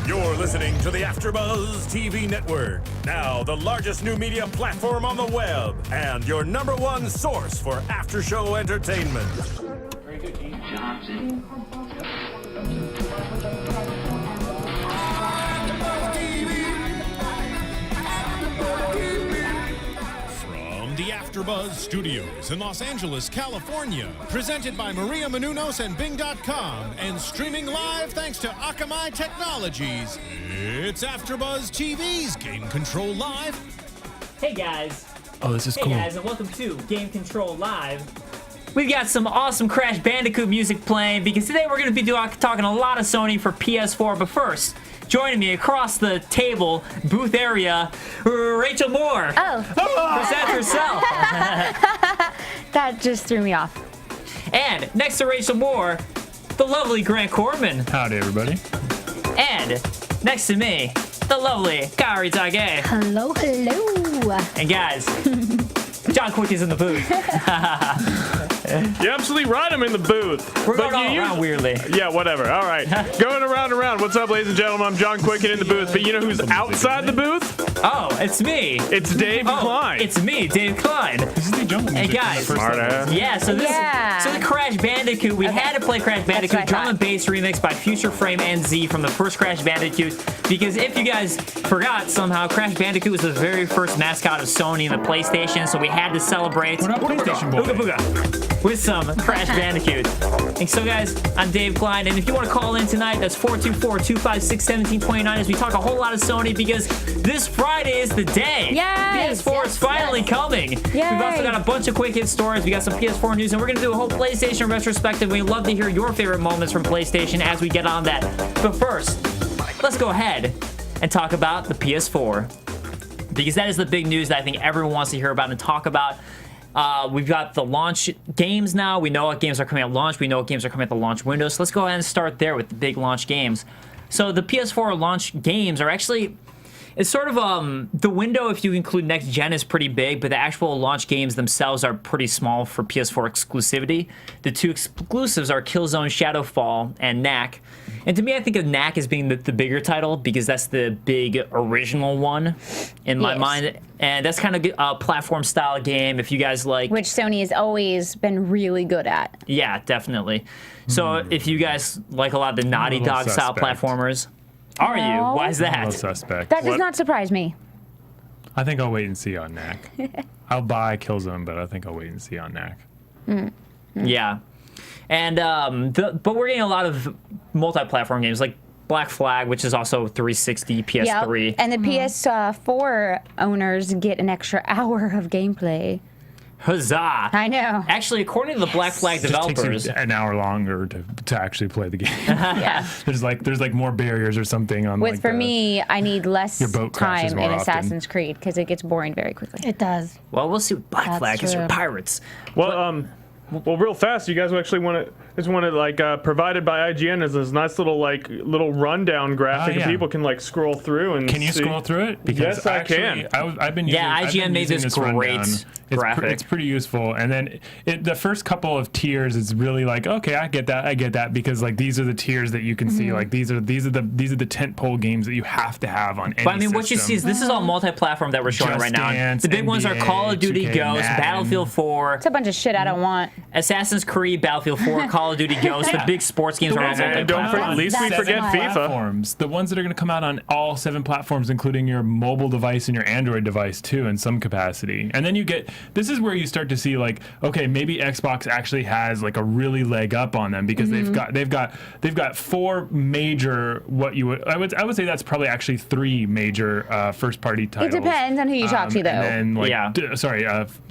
You're listening to the AFTERBUZZ TV network, now the largest new media platform on the web, and your #1 source for after-show entertainment. Very good, Keith Johnson. From the AFTERBUZZ Studios in Los Angeles, California, presented by Maria Menounos and Bing.com, and streaming live thanks to Akamai Technologies, it's AFTERBUZZ TV's Game Control Live. Hey guys. Oh, this is cool. Hey guys, and welcome to Game Control Live. We've got some awesome Crash Bandicoot music playing because today we're going to be talking a lot of Sony for PS4. But first, joining me across the table, booth area, Raychul Moore. Present herself. That just threw me off. And next to Raychul Moore, the lovely Grant Kohrmann. Howdy, everybody. And next to me, the lovely Kaori Takee. Hello, hello. And guys, John Quick is in the booth. You're absolutely right, I'm in the booth. We're going all around weirdly. Yeah, whatever. All right. Going around and around. What's up, ladies and gentlemen? I'm John Quicken in the booth. But you know who's outside the booth? Oh, it's me. It's Dave Klein. It's me, Dave Klein. This is the jungle Hey music. guys. Smartass. Yeah, so this so the Crash Bandicoot, we had to play Crash Bandicoot what I drum and bass remix by FutureFrame and Z from the first Crash Bandicoot, because if you guys forgot somehow, Crash Bandicoot was the very first mascot of Sony and the PlayStation, so we had to celebrate What up, PlayStation boy? Ooga booga, with some Crash Bandicoot. And so guys, I'm Dave Klein, and if you want to call in tonight, that's 424-256-1729 as we talk a whole lot of Sony, because this Friday is the day. Yes, PS4 is finally coming. We've also got a bunch of quick hit stories. We got some PS4 news, and we're gonna do a whole PlayStation retrospective. We'd love to hear your favorite moments from PlayStation as we get on that. But first, let's go ahead and talk about the PS4, because that is the big news that I think everyone wants to hear about and talk about. We've got the launch games now. We know what games are coming at launch. We know what games are coming at the launch window. So let's go ahead and start there with the big launch games. So the PS4 launch games are actually, it's sort of the window, if you include next gen, is pretty big, but the actual launch games themselves are pretty small for PS4 exclusivity. The two exclusives are Killzone Shadowfall and Knack. And to me, I think of Knack as being the bigger title, because that's the big original one in my mind. And that's kind of a platform style game, if you guys like. Which Sony has always been really good at. Yeah, definitely. So if you guys like a lot of the Naughty little Dog style suspect. platformers, are you? No. Why is No that? suspect. That does not surprise me. I think I'll wait and see on Knack. I'll buy Killzone, but I think I'll wait and see on Knack. Yeah. And but we're getting a lot of multi-platform games like Black Flag, which is also 360, PS3. Yep. And the PS4 owners get an extra hour of gameplay. Huzzah! I know. Actually, according to the Black Flag It just developers, takes you an hour longer to actually play the game. Yeah. there's like more barriers or something on. With like for the, me, I need less Your boat crashes time more in often. Assassin's Creed because it gets boring very quickly. It does. well, we'll see with Black That's Flag because you're true. pirates. Well, real fast, you guys actually want to like provided by IGN is this nice little rundown graphic, yeah. and people can like scroll through and. Can you see. scroll through it? Because Yes, I can. I've been using, Yeah, I've IGN been made using this rundown. great graphic. It's pretty useful, and then the first couple of tiers is really like, okay, I get that, because like these are the tiers that you can see, like these are the tentpole games that you have to have on any But I mean, what you see is this is all multi-platform that we're showing Just right now. Dance, The big ones are NBA, Call of Duty 2K, Ghost, Madden. Battlefield 4, It's a bunch of shit I don't want. Assassin's Creed, Battlefield 4, Call of Duty Ghost. The big sports games are all And don't multi-platform. at least we That's forget why. FIFA. platforms, the ones that are going to come out on all 7 platforms, including your mobile device and your Android device too, in some capacity. And then you get, this is where you start to see like, okay, maybe Xbox actually has like a really leg up on them, because they've got 4 major, I would say that's probably actually 3 major first party titles. It depends on who you talk to, though. And then, like, Yeah.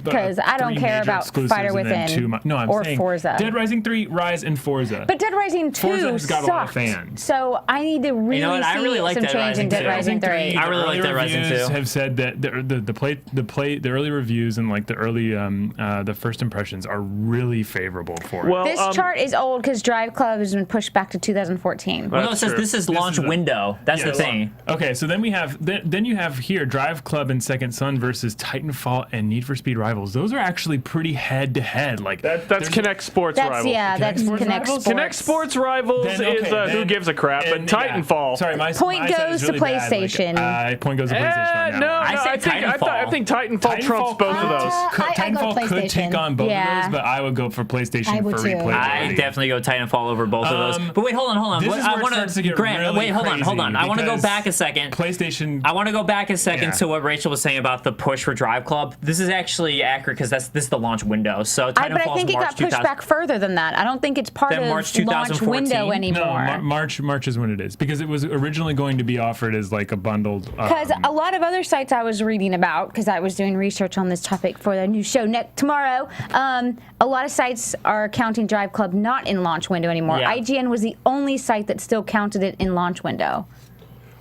Because I don't 3 care major about exclusives Fighter and then Within 2 I'm or saying Forza. Dead Rising 3, Rise, and Forza. But Dead Rising 2 Forza has got a lot of sucked. fans. So I need to really know what? I see really like some Dead change Rising in Dead 2. Rising 3. I really like Dead Rising 2. Have said that the early reviews and like the early the first impressions are really favorable for it. Well, This chart is old because Drive Club has been pushed back to 2014. Well, no, it That's says true. this is This launch is a- window. That's the Yes. thing. Okay, so then we have then you have here Drive Club and Second Son versus Titanfall and Need for Speed Rivals. Those are actually pretty head to head. Like that's there's- Kinect Sports That's Rivals. yeah, Kinect That's Connect Sports. Connect Sports Rivals is who gives a crap, but Titanfall. Sorry, my Point my side goes is to really bad. PlayStation. Like, point goes to PlayStation on that No, one. I think Titanfall trumps both of those. Titanfall could take on both Yeah. of those, but I would go for PlayStation I would for too. replayability. I definitely go Titanfall over both of those. But wait, hold on. This is I where it want starts to get Grant, really wait, hold on. crazy I want to go because back a second. PlayStation. I want to go back a second Yeah. to what Rachel was saying about the push for Drive Club. This is actually accurate because this is the launch window. So But I Titanfall think is it March got pushed back further than that. I don't think it's part Then of March launch 2014? window anymore. No, March is when it is because it was originally going to be offered as like a bundled. Because a lot of other sites I was reading about, because I was doing research on this topic for the new show tomorrow, a lot of sites are counting Drive Club not in launch window anymore. Yeah. IGN was the only site that still counted it in launch window.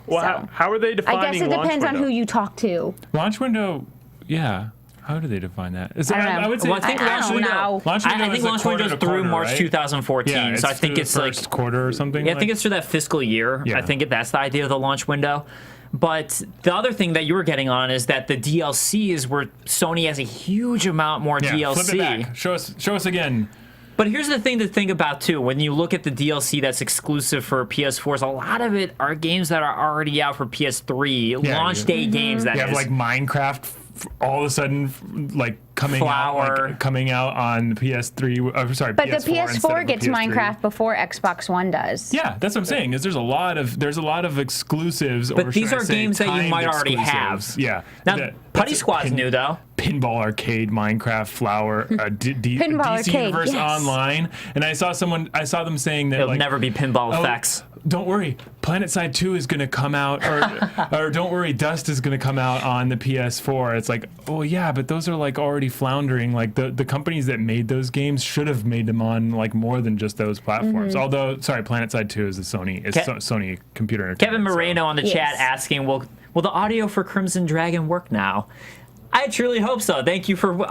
Well, So, how are they defining I guess it launch depends on window? who you talk to. launch window, yeah. How do they define that? I don't know. I would say Well, I think I launch don't window. know. launch window I think is like launch quarter window is to through quarter, March right? 2014. Yeah, so I think the it's like first quarter or something. Yeah, I think it's through that fiscal year. Yeah. I think that's the idea of the launch window. But the other thing that you were getting on is that the DLC is where Sony has a huge amount more DLC. Flip it back. Show us again. But here's the thing to think about too. When you look at the DLC that's exclusive for PS4s, a lot of it are games that are already out for PS3 Yeah, launch day games. That You have is. like Minecraft all of a sudden like coming Flower. out on PS3. Sorry, But PS4 the instead PS4 of gets PS3. Minecraft before Xbox One does. Yeah, that's what I'm saying. Is there's a lot of exclusives. But or these should I are say games that you timed might already have. exclusives. Yeah. Now, That- Putty that's Squad's new though. Pinball Arcade, Minecraft, Flower, Pinball DC Arcade, Universe yes. Online, and I saw them saying that It'll like, never be pinball oh, effects. Don't worry, PlanetSide 2 is going to come out, or don't worry, Dust is going to come out on the PS4. It's like, oh yeah, but those are like already floundering. Like the companies that made those games should have made them on like more than just those platforms. Mm-hmm. Although, sorry, PlanetSide 2 is the Sony Sony computer. Kevin entertainment, so- Moreno on the Yes. chat asking, will the audio for Crimson Dragon work now? I truly hope so. Thank you for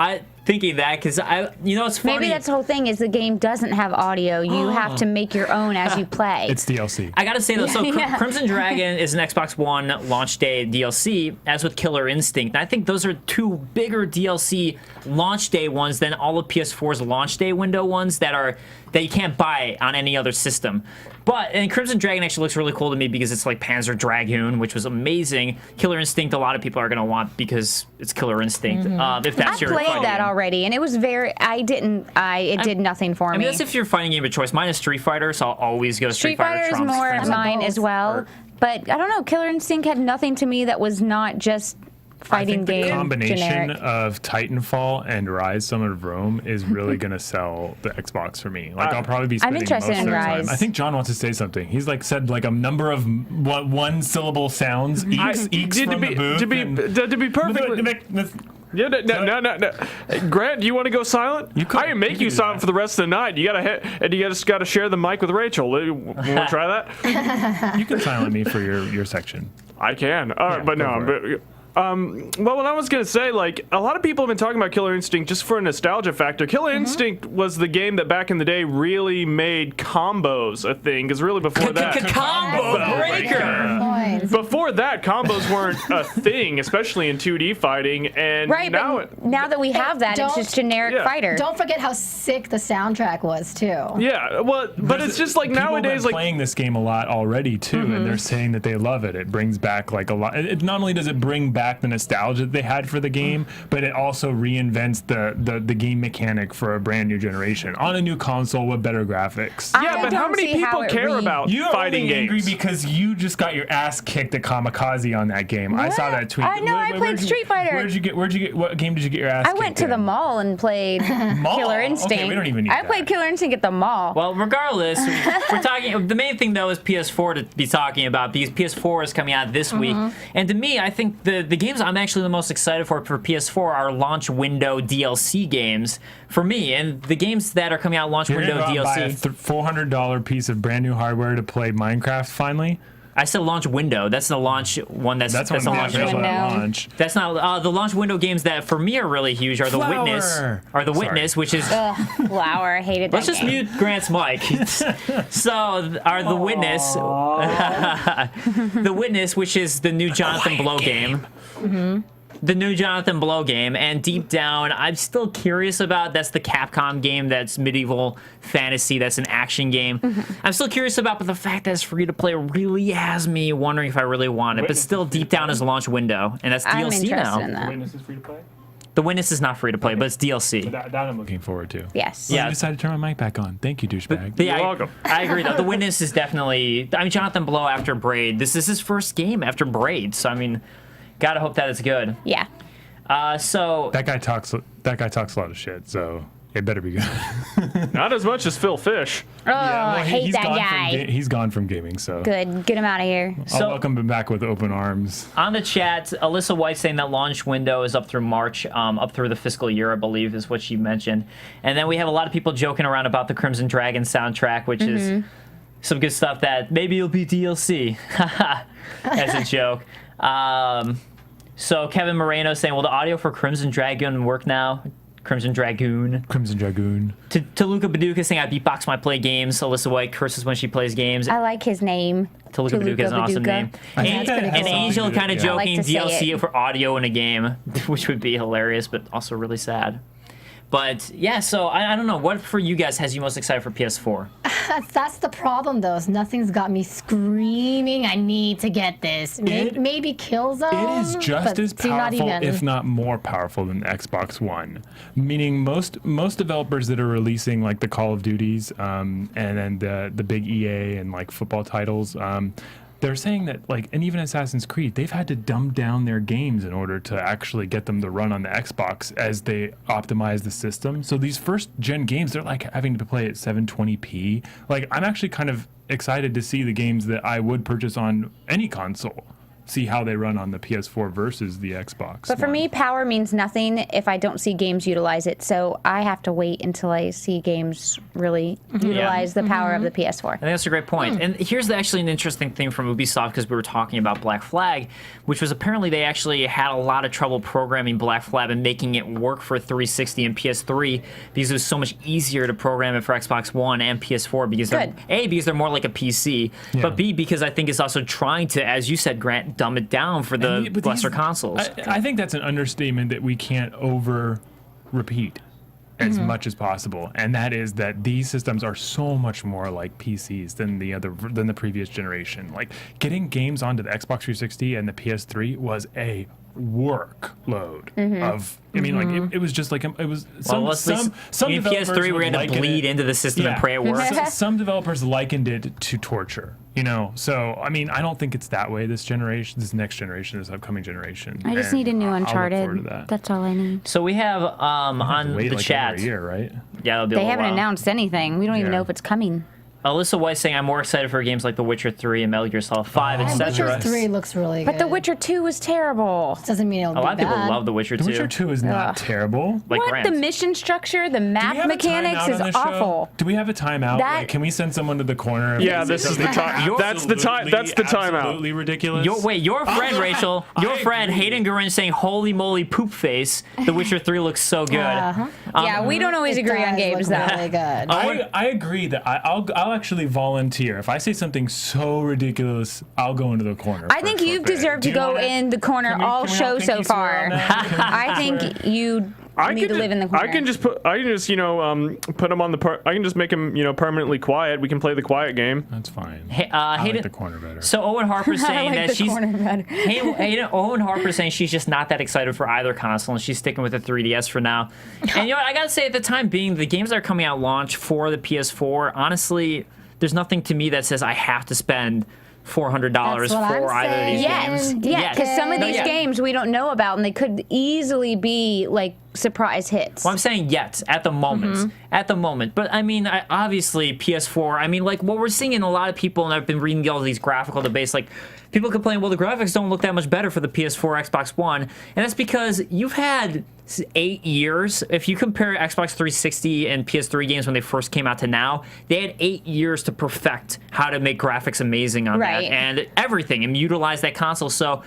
thinking that, because it's funny. Maybe that's the whole thing is the game doesn't have audio. You have to make your own as you play. It's DLC. I gotta say though, so Yeah. Crimson Dragon is an Xbox One launch day DLC, as with Killer Instinct. And I think those are two bigger DLC launch day ones than all of PS4's launch day window ones that you can't buy on any other system. And Crimson Dragon actually looks really cool to me because it's like Panzer Dragoon, which was amazing. Killer Instinct, a lot of people are gonna want because it's Killer Instinct. If that's I your played fighting that game. already, and it was it did nothing for I me. mean, that's if you're fighting game of choice. Mine is Street Fighter, so I'll always go Street Fighter Fighter is trumps more Crimson. mine as well. But I don't know, Killer Instinct had nothing to me that was not just fighting I think the game combination generic. of Titanfall and Rise Son of Rome is really going to sell the Xbox for me. Like I'll probably be spending interested most in of the time. Rise. I think John wants to say something. He's like said like a number of one syllable sounds. Eeks from the booth. To be perfectly. Yeah, no. Grant, do you want to go silent? You could. I can make You you could do silent that. for the rest of the night. You just gotta share the mic with Rachel. You want to try that? You can silent me for your section. I can. All right, but go no. for it. Well, what I was gonna say, like, a lot of people have been talking about Killer Instinct just for a nostalgia factor. Killer Instinct was the game that back in the day really made combos a thing. Because really before that, Combo breaker. Points. before that, combos weren't a thing, especially in 2D fighting. And Right, now, but now that we have that, it's don't- just generic Yeah. fighter. Don't forget how sick the soundtrack was too. yeah, well, but it's just like People have nowadays, been like playing this game a lot already too, and they're saying that they love it. It brings back like a lot. It not only does it bring back the nostalgia that they had for the game, but it also reinvents the game mechanic for a brand new generation on a new console with better graphics. yeah, but how don't many see how people it care about You're fighting only angry games? because you just got your ass kicked at Kamikaze on that game. I saw What? that tweet. I know, I played Street Fighter. Where'd you get? What game did you get your ass? I went to the mall and played Mall? Killer Okay, Instinct. we don't even need I that. played Killer Instinct at the mall. Well, regardless, we're talking. The main thing though is PS4 to be talking about. Because PS4 is coming out this week, and to me, I think the games I'm actually the most excited for PS4 are launch window DLC games for me, and the games that are coming out launch You're window gonna go out and DLC. buy a $400 piece of brand new hardware to play Minecraft finally. I said launch window. That's the launch one. That's That's the when launch that's window. at launch. That's not the launch window games that for me are really huge. Are the Flower. Witness, which is. Flower, I hated that Let's just game. mute Grant's mic. So, are the Witness, the Witness, which is the new Jonathan Blow game. the new Jonathan Blow game, and deep down, I'm still curious about. That's the Capcom game. That's medieval fantasy. That's an action game. I'm still curious about, but the fact that it's free to play really has me wondering if I really want it. But still, deep down is a launch window, and that's I'm DLC interested now. in that. Witness is free to play? The Witness is not free to play, but it's DLC. That I'm looking forward to. Yes. Yeah. I decided to turn my mic back on. Thank you, douchebag. Yeah, You're welcome. I agree, though. The Witness is definitely. I mean, Jonathan Blow after Braid. This is his first game after Braid, so I mean, gotta hope that it's good. Yeah. So That guy talks a lot of shit, so it better be good. Not as much as Phil Fish. Oh, I hate that guy. He's gone from gaming, so Good. Get him out of here. So- I'll welcome him back with open arms. on the chat, Alyssa White saying that launch window is up through March, up through the fiscal year, I believe, is what she mentioned. And then we have a lot of people joking around about the Crimson Dragon soundtrack, which is some good stuff that maybe it'll be DLC. As a joke. So Kevin Moreno saying, will the audio for Crimson Dragon work now? Crimson Dragoon. To Luca Baduka saying, I beatbox when I play games. Alyssa White curses when she plays games. I like his name. Toluca Baduka is an awesome name. And, That's pretty and cool. Angel kind of I like joking to say DLC it. for audio in a game, which would be hilarious, but also really sad. But yeah, so I don't know. What for you guys has you most excited for PS4? That's the problem, though. Is nothing's got me screaming. I need to get this. Maybe Killzone. It is just but as see, not powerful, even. if not more powerful, than the Xbox One. Meaning, most developers that are releasing like the Call of Duties, and then the big EA and like football titles, they're saying that like, and even Assassin's Creed, they've had to dumb down their games in order to actually get them to run on the Xbox as they optimize the system. So these first gen games, they're like having to play at 720p. Like, I'm actually kind of excited to see the games that I would purchase on any console, see how they run on the PS4 versus the Xbox. But for me, power means nothing if I don't see games utilize it. So I have to wait until I see games really utilize the power of the PS4. I think that's a great point. And here's actually an interesting thing from Ubisoft, because we were talking about Black Flag, which was apparently they actually had a lot of trouble programming Black Flag and making it work for 360 and PS3 because it was so much easier to program it for Xbox One and PS4 because because they're more like a PC, but B, because I think it's also trying to, as you said, Grant, dumb it down for the lesser consoles. I think that's an understatement that we can't repeat as much as possible, and that is that these systems are so much more like PCs than the previous generation. Like, getting games onto the Xbox 360 and the PS3 was a workload of. I mean, like it was just like it was some PS3 we're gonna bleed into the system and pray it works. Some developers likened it to torture. So I mean, I don't think it's that way this next generation, this upcoming generation. I just need a new I'll look Uncharted. forward to that. That's all I need. So we have on Wait the like chat. over a year, right? Yeah, that'll be a They little haven't while. announced anything. We don't even know if it's coming. Alyssa White saying, I'm more excited for games like The Witcher 3 and Metal Gear Solid 5, etc. Witcher 3 looks really good. But The Witcher 2 was terrible. Doesn't mean it'll A be lot of people bad. love The Witcher 2. The Witcher 2 is not terrible. Like What? Grant. The mission structure, the Do we map have a mechanics timeout is on this show? awful. Do we have a timeout? That- Like, can we send someone to the corner? Yeah, this is the time. That's the time. That's the timeout. Absolutely ridiculous. Your friend, Rachel, your friend, Hayden Gurin saying, holy moly, poop face. The Witcher 3 looks so good. Yeah, we don't always It agree on does games, look though. really good. I agree that I'll actually volunteer. If I say something so ridiculous, I'll go into the corner. I think you've deserved to go in the corner all show so far. I think you need to live in the corner. I can just put him on the I can just make him permanently quiet. We can play the quiet game. That's fine. I like the corner better. So Owen Harper's saying like that the she's corner better. Owen Harper's saying she's just not that excited for either console and she's sticking with the 3DS for now. And I gotta say, at the time being, the games that are coming out launch for the PS4, honestly, there's nothing to me that says I have to spend $400 That's what for I'm either of these saying. games. Yeah, because some of these games we don't know about, and they could easily be like surprise hits. Well, I'm saying yet at the moment, But I mean, obviously PS4. I mean, like what we're seeing in a lot of people, and I've been reading all these graphical debates. Like people complain, well, the graphics don't look that much better for the PS4, Xbox One, and that's because you've had 8 years. If you compare Xbox 360 and PS3 games when they first came out to now, they had 8 years to perfect how to make graphics amazing on that and everything and utilize that console. So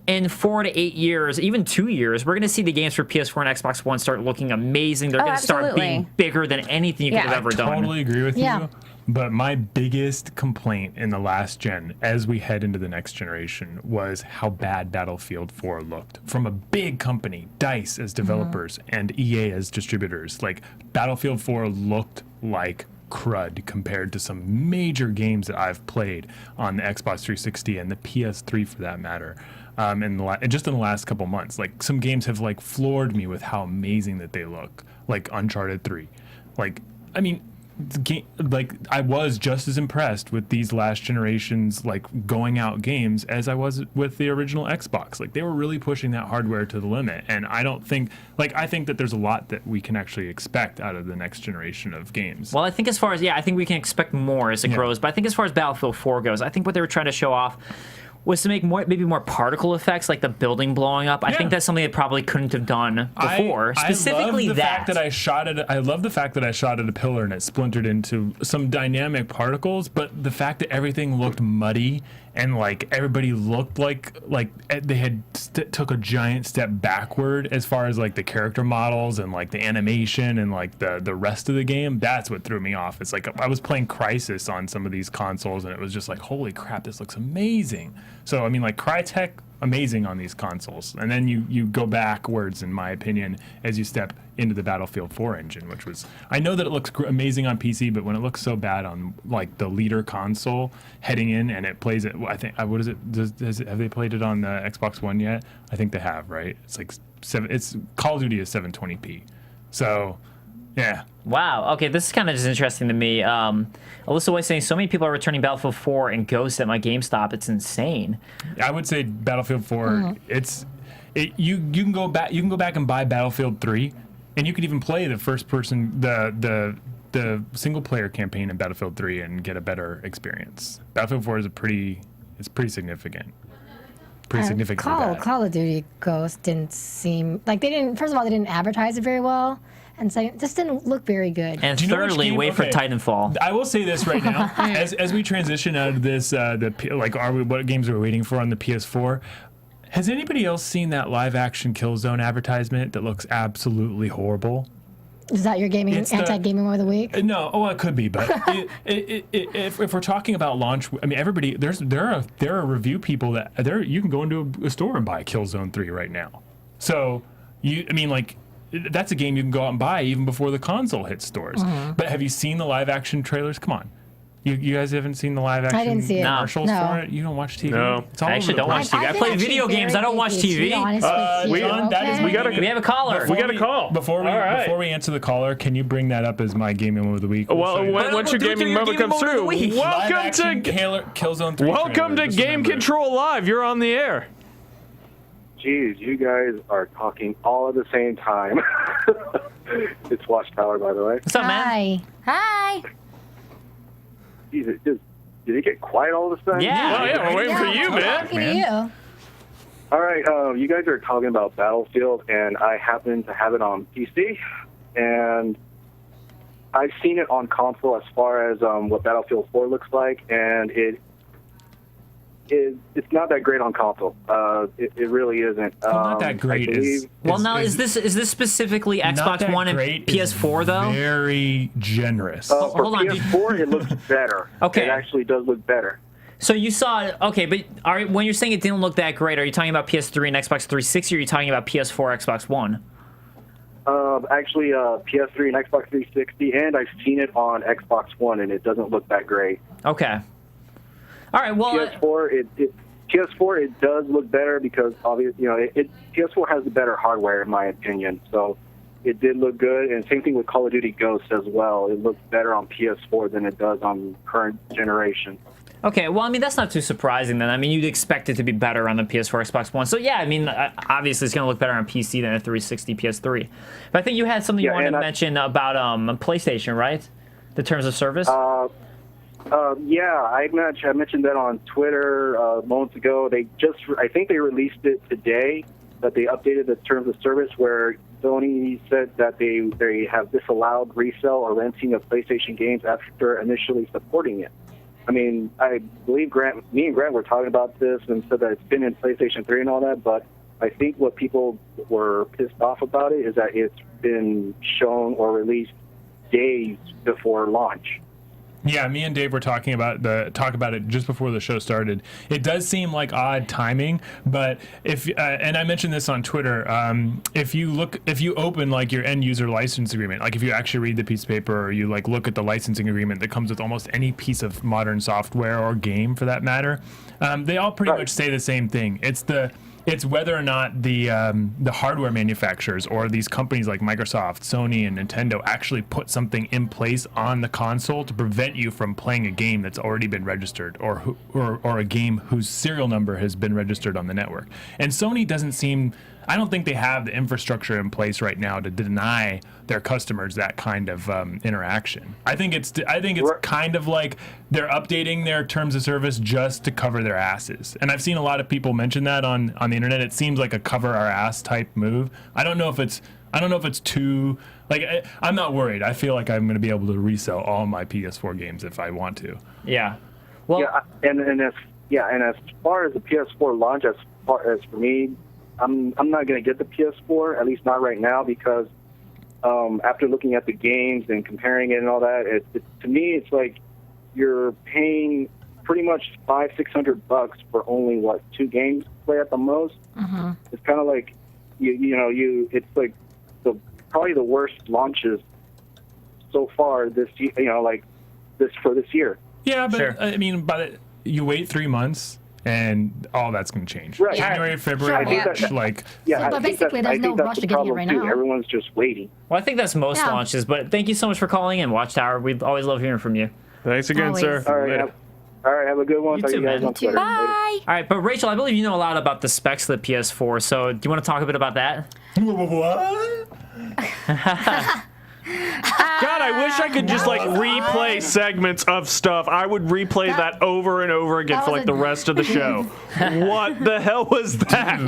in 4 to 8 years, even 2 years, we're going to see the games for PS4 and Xbox One start looking amazing. They're going to start being bigger than anything you could have ever done. I totally agree with you. But my biggest complaint in the last gen, as we head into the next generation, was how bad Battlefield 4 looked. From a big company, DICE as developers and EA as distributors, like Battlefield 4 looked like crud compared to some major games that I've played on the Xbox 360 and the PS3 for that matter. Just in the last couple months, like some games have like floored me with how amazing that they look, like Uncharted 3. Like, I mean, I was just as impressed with these last generations like going out games as I was with the original Xbox. Like they were really pushing that hardware to the limit, and I think that there's a lot that we can actually expect out of the next generation of games. Well, I think as far as I think we can expect more as it grows, but I think as far as Battlefield 4 goes, I think what they were trying to show off was to make maybe more particle effects, like the building blowing up. I think that's something they probably couldn't have done before. Specifically, I love the fact that I shot at a pillar and it splintered into some dynamic particles, but the fact that everything looked muddy and like everybody looked like they had took a giant step backward as far as like the character models and like the animation and like the rest of the game. That's what threw me off. It's like I was playing Crysis on some of these consoles and it was just like, holy crap, this looks amazing. So I mean, like Crytek, amazing on these consoles, and then you go backwards, in my opinion, as you step into the Battlefield 4 engine, which was, I know that it looks amazing on PC, but when it looks so bad on like the leader console heading in and it plays it, I think what is it? Have they played it on the Xbox One yet? I think they have, right? It's like it's Call of Duty is 720p, so yeah. Wow. Okay, this is kind of just interesting to me. Alyssa was saying so many people are returning Battlefield 4 and Ghost at my GameStop. It's insane. I would say Battlefield 4. You can go back and buy Battlefield 3, and you could even play the first person the single player campaign in Battlefield 3 and get a better experience. Battlefield 4 is pretty significant. Pretty significant. Call of Duty Ghost didn't seem like they didn't. First of all, they didn't advertise it very well. And so it just didn't look very good. And thirdly, wait for Titanfall. I will say this right now, as we transition out of this, what games are we waiting for on the PS4? Has anybody else seen that live-action Killzone advertisement that looks absolutely horrible? Is that your anti-gaming of the week? No, it could be, but if we're talking about launch, I mean, everybody, there are review people that you can go into a store and buy Killzone 3 right now. So that's a game you can go out and buy even before the console hits stores. But have you seen the live action trailers? Come on. You guys haven't seen the live action commercials for it? You don't watch TV? No. I actually don't watch TV. I play video games. I don't watch TV. We have a caller. We got a call. Before we answer the caller, can you bring that up as my gaming moment of the week? Well, once your gaming moment comes through, welcome to Killzone 3. Welcome to Game Control Live. You're on the air. Jeez, you guys are talking all at the same time. It's Watchtower, by the way. What's up, man? Hi. Jeez, did it get quiet all of a sudden? Yeah, we're waiting for you, man. Talking to you. All right, you guys are talking about Battlefield, and I happen to have it on PC, and I've seen it on console as far as what Battlefield 4 looks like, and it's not that great on console. It really isn't. Not that great. Is this specifically Xbox One and PS4 though? Very generous. For Hold on, PS4, it looks better. Okay. It actually does look better. So you saw it, okay, but when you're saying it didn't look that great, are you talking about PS3 and Xbox 360, or are you talking about PS4, Xbox One? Actually, PS3 and Xbox 360, and I've seen it on Xbox One, and it doesn't look that great. Okay. All right. Well, PS4, PS4 it does look better because obviously, PS4 has the better hardware in my opinion. So it did look good, and same thing with Call of Duty Ghosts as well. It looks better on PS4 than it does on current generation. Okay, well, I mean, that's not too surprising then. I mean, you'd expect it to be better on the PS4, Xbox One. So, yeah, I mean, obviously it's going to look better on PC than a 360, PS3. But I think you had something you wanted to mention about PlayStation, right? The terms of service? Yeah, I mentioned that on Twitter moments ago. I think they released it today, that they updated the terms of service where Sony said that they have disallowed resale or renting of PlayStation games after initially supporting it. I mean, I believe me and Grant were talking about this and said that it's been in PlayStation 3 and all that, but I think what people were pissed off about it is that it's been shown or released days before launch. Yeah, me and Dave were talking about it just before the show started. It does seem like odd timing, but if and I mentioned this on Twitter, if you open like your end user license agreement, like if you actually read the piece of paper or you like look at the licensing agreement that comes with almost any piece of modern software or game for that matter, they all pretty much say the same thing. It's whether or not the hardware manufacturers or these companies like Microsoft, Sony, and Nintendo actually put something in place on the console to prevent you from playing a game that's already been registered or a game whose serial number has been registered on the network. And Sony doesn't seem... I don't think they have the infrastructure in place right now to deny their customers that kind of interaction. I think it's kind of like they're updating their terms of service just to cover their asses. And I've seen a lot of people mention that on the internet. It seems like a cover our ass type move. I don't know if it's too like I'm not worried. I feel like I'm going to be able to resell all my PS4 games if I want to. Yeah. Well. Yeah, and as far as the PS4 launch, as for me, I'm not going to get the PS4, at least not right now, because after looking at the games and comparing it and all that, to me, it's like you're paying pretty much $500-600 for only 2 games to play at the most. Mm-hmm. It's kind of like it's like probably the worst launches so far this year. Yeah, but Sure. I mean, you wait 3 months. And all that's going to change. Right. January, February, Sure. March, like... Yeah, But basically, there's no rush to get here right now. Everyone's just waiting. Well, I think that's most launches, but thank you so much for calling in, Watchtower. We always love hearing from you. Thanks again, Always. sir. All right, have a good one. You Talk too, to you guys man. on Twitter. Bye. All right, but Rachel, I believe you know a lot about the specs of the PS4, so do you want to talk a bit about that? What? God, I wish I could just like replay segments of stuff. I would replay that over and over again for like the rest of the show. What the hell was that?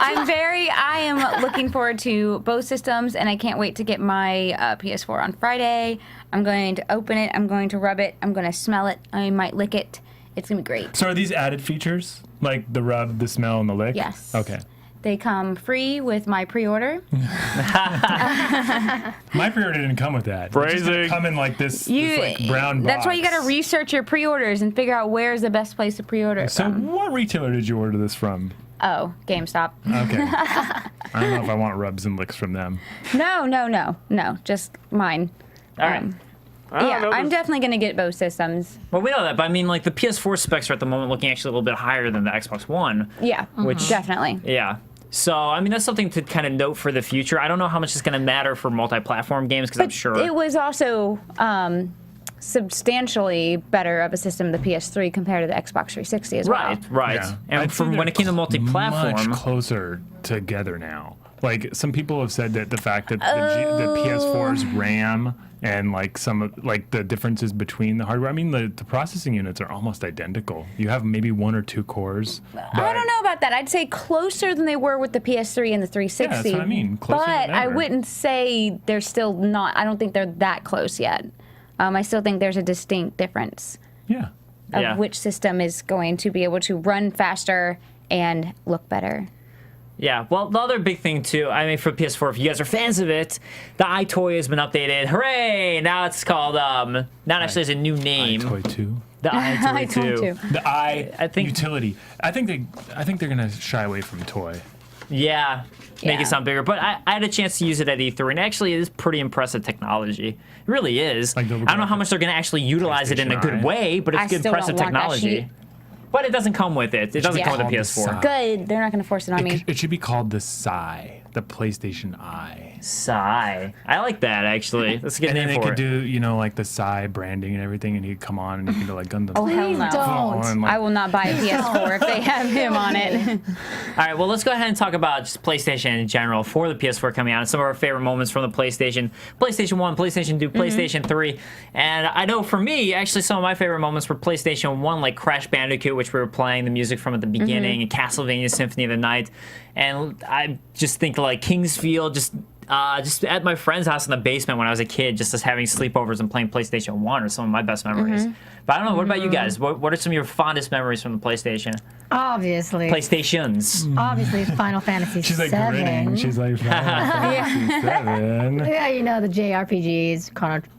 I am looking forward to both systems, and I can't wait to get my PS4 on Friday. I'm going to open it. I'm going to rub it. I'm going to smell it. I might lick it. It's going to be great. So are these added features? Like the rub, the smell, and the lick? Yes. Okay. They come free with my pre-order. My pre-order didn't come with that. It just Phrasing. didn't come in like this like brown box. That's why you got to research your pre-orders and figure out where's the best place to pre-order it So from. what retailer did you order this from? Oh, GameStop. Okay. I don't know if I want rubs and licks from them. No, just mine. All right. I'm definitely going to get both systems. Well, we know that, but I mean, like, the PS4 specs are at the moment looking actually a little bit higher than the Xbox One. Yeah, definitely. Yeah. So, I mean, that's something to kind of note for the future. I don't know how much it's going to matter for multi-platform games, because I'm sure... It was also substantially better of a system, the PS3, compared to the Xbox 360 as well. Right. Yeah. And I'd say from when they're it came to multi-platform... much closer together now. Like, some people have said that the fact that the PS4's RAM and like some of like the differences between the hardware. I mean, the processing units are almost identical. You have maybe 1 or 2 cores. I don't know about that. I'd say closer than they were with the PS3 and the 360. Yeah, that's what I mean. Closer but than I ever. wouldn't say they're still not. I don't think they're that close yet. I still think there's a distinct difference Yeah. of which system is going to be able to run faster and look better. Yeah, well, the other big thing, too, I mean, for PS4, if you guys are fans of it, the iToy has been updated. Hooray! Now it's called, now it actually has a new name. iToy 2. The iToy 2. The I think- utility. I think they're gonna shy away from toy. Yeah, make Yeah. it sound bigger. But I had a chance to use it at E3, and actually it is pretty impressive technology. It really is. Like I don't know how much they're going to actually utilize it in a PlayStation good Eye. way, but I it's good still impressive don't want that technology. sheet. But it doesn't come with it. It doesn't come with called the the PS4. Sigh. Good. They're not going to force it on me. It should be called the Sigh, the PlayStation Eye. Sigh. I like that, actually. That's a good And name then they for could it. do, like the Sigh branding and everything, and he'd come on and you could do like Gundam. Oh, hell Please no. don't. And, like, I will not buy a PS4 if they have him on it. All right, well, let's go ahead and talk about just PlayStation in general for the PS4 coming out and some of our favorite moments from the PlayStation. PlayStation 1, PlayStation 2, PlayStation 3. And I know for me, actually, some of my favorite moments were PlayStation 1, like Crash Bandicoot, which we were playing the music from at the beginning, and Castlevania Symphony of the Night. And I just think like Kingsfield, just just at my friend's house in the basement when I was a kid, just as having sleepovers and playing PlayStation 1 are some of my best memories. But I don't know, what about you guys? What are some of your fondest memories from the PlayStation? Obviously. PlayStations. Obviously, Final Fantasy She's like 7. grinning. She's like, Final Fantasy 7. Yeah, you know, the JRPGs,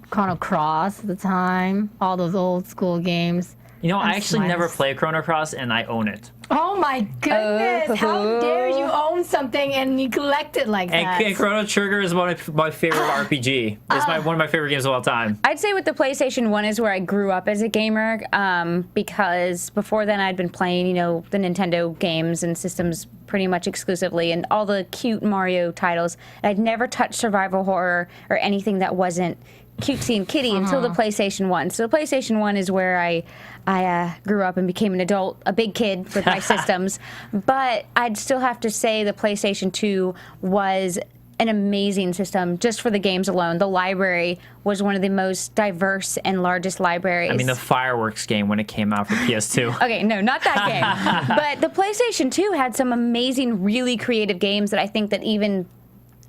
Chrono Cross at the time, all those old school games. You know, I I'm actually never smiles. play Chrono Cross, and I own it. Oh my goodness! How dare you own something and neglect it like that? And Chrono Trigger is one of my favorite RPG. It's one of my favorite games of all time. I'd say with the PlayStation 1 is where I grew up as a gamer, because before then I'd been playing, you know, the Nintendo games and systems pretty much exclusively, and all the cute Mario titles. I'd never touched survival horror or anything that wasn't cutesy and kitty until the PlayStation 1. So the PlayStation 1 is where I grew up and became an adult, a big kid with my systems. But I'd still have to say the PlayStation 2 was an amazing system just for the games alone. The library was one of the most diverse and largest libraries. I mean, the Fireworks game when it came out for PS2. Okay, no, not that game. But the PlayStation 2 had some amazing, really creative games that I think that even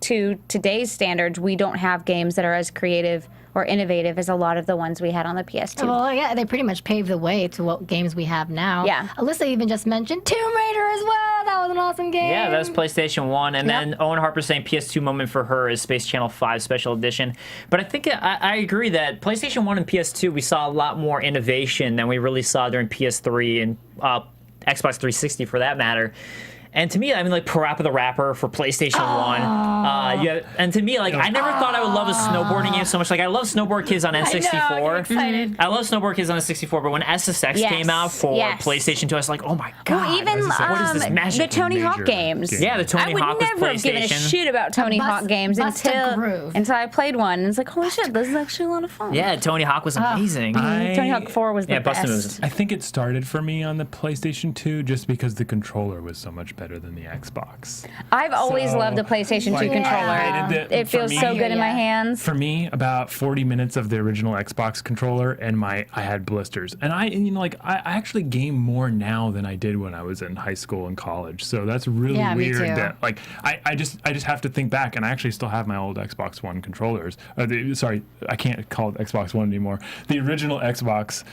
to today's standards, we don't have games that are as creative or innovative as a lot of the ones we had on the PS2. Well, yeah, they pretty much paved the way to what games we have now. Yeah. Alyssa even just mentioned Tomb Raider as well. That was an awesome game. Yeah, that's PlayStation 1. And then Owen Harper saying PS2 moment for her is Space Channel 5 Special Edition. But I think I agree that PlayStation 1 and PS2, we saw a lot more innovation than we really saw during PS3 and Xbox 360 for that matter. And to me, I mean, like Parappa the Rapper for PlayStation 1. Yeah, and to me, like, I never thought I would love a snowboarding game so much. Like, I love Snowboard Kids on N64. I know, I'm excited. I love Snowboard Kids on N64, but when SSX came out for PlayStation 2, I was like, oh my god. Well, even what is this the magic? Tony Hawk Major games. game. Yeah, the Tony I would Hawk was never have given a PlayStation. shit about Tony Hawk games Busta Groove. until I played one. And it's like, holy shit, this is actually a lot of fun. Yeah, Tony Hawk was amazing. Tony Hawk 4 was the Yeah, Busta best. Moves. I think it started for me on the PlayStation 2 just because the controller was so much better than the Xbox. I've always loved the PlayStation 2 controller. It feels so good in my hands. For me, about 40 minutes of the original Xbox controller, and I had blisters. And I actually game more now than I did when I was in high school and college. So that's really me weird. too. That I just have to think back, and I actually still have my old Xbox One controllers. Sorry, I can't call it Xbox One anymore. The original Xbox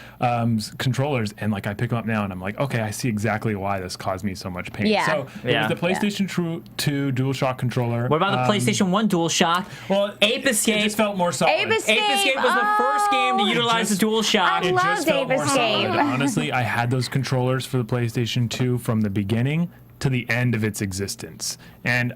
controllers, and like I pick them up now, and I'm like, okay, I see exactly why this caused me so much pain. Yeah. So it was the PlayStation 2 DualShock controller. What about the PlayStation 1 DualShock? Well, Ape It Escape. just felt more solid. Ape Escape. Ape Escape was the first game to utilize the DualShock. I It loved just felt Ape more Escape. solid. Honestly, I had those controllers for the PlayStation 2 from the beginning to the end of its existence. And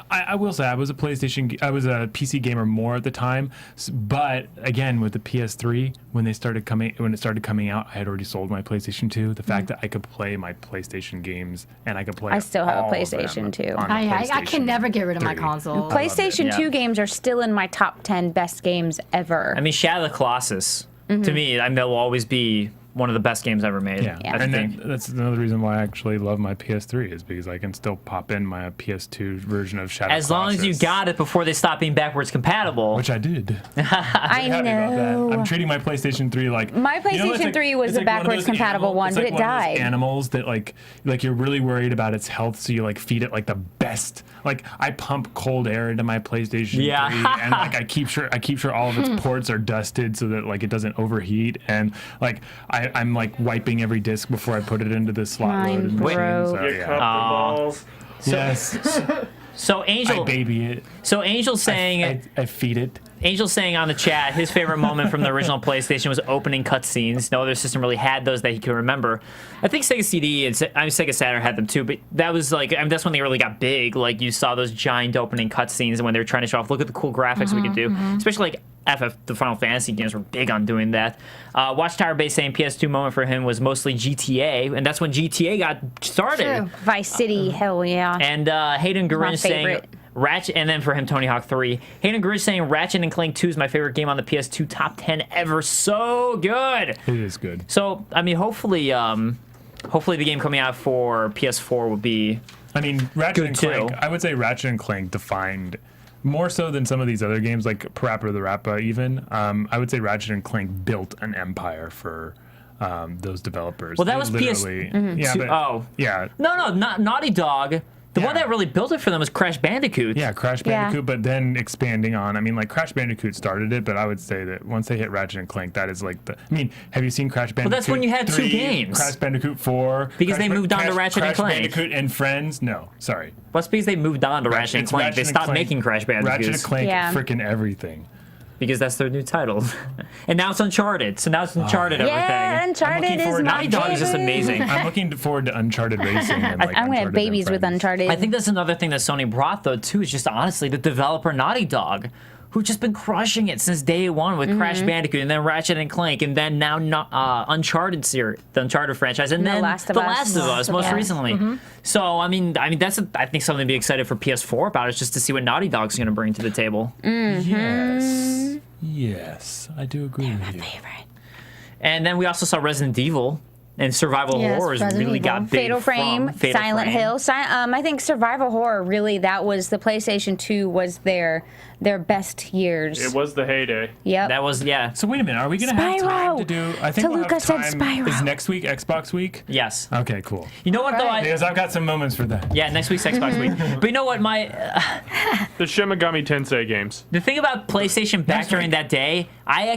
I will say I was a PC gamer more at the time, but again with the PS3 when it started coming out, I had already sold my PlayStation 2. The fact that I could play my PlayStation games and I could play I still have a all of PlayStation them 2. on the I can PlayStation never get rid of my 3. console. PlayStation Yeah. 2 games are still in my top 10 best games ever. I mean, Shadow of the Colossus, to me, that will always be one of the best games ever made. Yeah, Yeah. and that's another reason why I actually love my PS3 is because I can still pop in my PS2 version of Shadow As long as you got it before they stopped being backwards compatible. which I did. I Happy about that. know. I'm treating my PlayStation 3 like My you know, it's PlayStation 3 was it's a one of backwards those compatible one, it's but like it one of those died. animals that like you're really worried about its health, so you like feed it like the best. Like I pump cold air into my PlayStation 3, and like I keep sure all of its ports are dusted so that like it doesn't overheat, and like I'm like wiping every disc before I put it into the slot Mine loaded machine. broke. So, You yeah. cup the balls. Yes, So I Angel, baby it. so Angel saying, I feed it. Angel's saying on the chat his favorite moment from the original PlayStation was opening cutscenes. No other system really had those that he could remember. I think Sega CD and Sega Saturn had them too, but that was like that's when they really got big. Like you saw those giant opening cutscenes, and when they were trying to show off, look at the cool graphics we could do. Especially like FF, the Final Fantasy games were big on doing that. Watchtower Bay saying PS2 moment for him was mostly GTA, and that's when GTA got started. True. Vice City, hell yeah. And Hayden My Garinch saying favorite. Ratchet, and then for him Tony Hawk 3. Hayden Garinch saying Ratchet and Clank 2 is my favorite game on the PS2, top 10 ever. So good. It is good. So I mean, hopefully the game coming out for PS4 will be. I mean, Ratchet Good and Clank. too. I would say Ratchet and Clank defined more so than some of these other games like Parappa the Rapper. Even I would say Ratchet and Clank built an empire for those developers. Well, that They was literally- Yeah, but, Oh. yeah. No, not Naughty Dog. The one that really built it for them was Crash Bandicoot. Yeah, Crash Bandicoot, but then expanding on. I mean, like Crash Bandicoot started it, but I would say that once they hit Ratchet and Clank, that is like the. I mean, have you seen Crash Bandicoot? Well, that's when you had 3, 2 games. Crash Bandicoot 4. Because they moved on to Ratchet and Clank. Crash Bandicoot and Friends. No, sorry. What's because they moved on to Ratchet and It's Clank? Ratchet They and stopped Clank. making Crash Bandicoots. Ratchet and Clank, Yeah. freaking everything. Because that's their new title. And now it's Uncharted. So now it's Uncharted everything. Yeah, Uncharted is my Naughty Dog is just favorite. amazing. I'm looking forward to Uncharted Racing. And, like, I'm gonna have Uncharted babies and with Friends. Uncharted. I think that's another thing that Sony brought, though, too, is just honestly the developer Naughty Dog, who've just been crushing it since day one with Crash Bandicoot and then Ratchet and Clank and then now Uncharted series, the Uncharted franchise, and The then Last of The Us. Last of Us most Yes. recently. So I mean that's I think something to be excited for PS4 about is just to see what Naughty Dog's going to bring to the table. Yes, I do agree with you. And then we also saw Resident Evil. And survival Yes, horrors Resident really Evil. got big Fatal Frame, from Fatal Silent Frame. Hill. I think survival horror really that was the PlayStation 2 was their best years. It was the heyday. Yep. That was So wait a minute, are we gonna have time to Spyro! do? I think we'll Toluca have said time. Spyro. Is next week Xbox week? yes. Okay, cool. You know what though? Right. Because I've got some moments for that. Yeah, next week's Xbox week. But you know what? The Shimigami Tensei games. The thing about PlayStation back Next during week. that day, I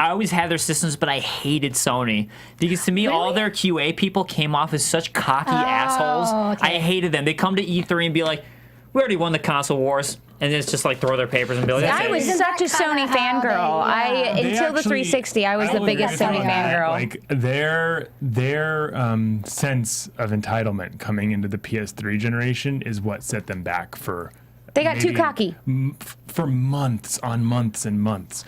always had their systems, but I hated Sony because to me all their QA people came off as such cocky assholes. okay. I hated them. They come to E3 and be like, "We already won the console wars," and then it's just like throw their papers and be like, "That's I it." was such a Sony how fangirl. they- They Until the actually- 360, I was I the will biggest agree with Sony you on that. fangirl. Like their sense of entitlement coming into the PS3 generation is what set them back for. They got too maybe cocky. For months on months and months.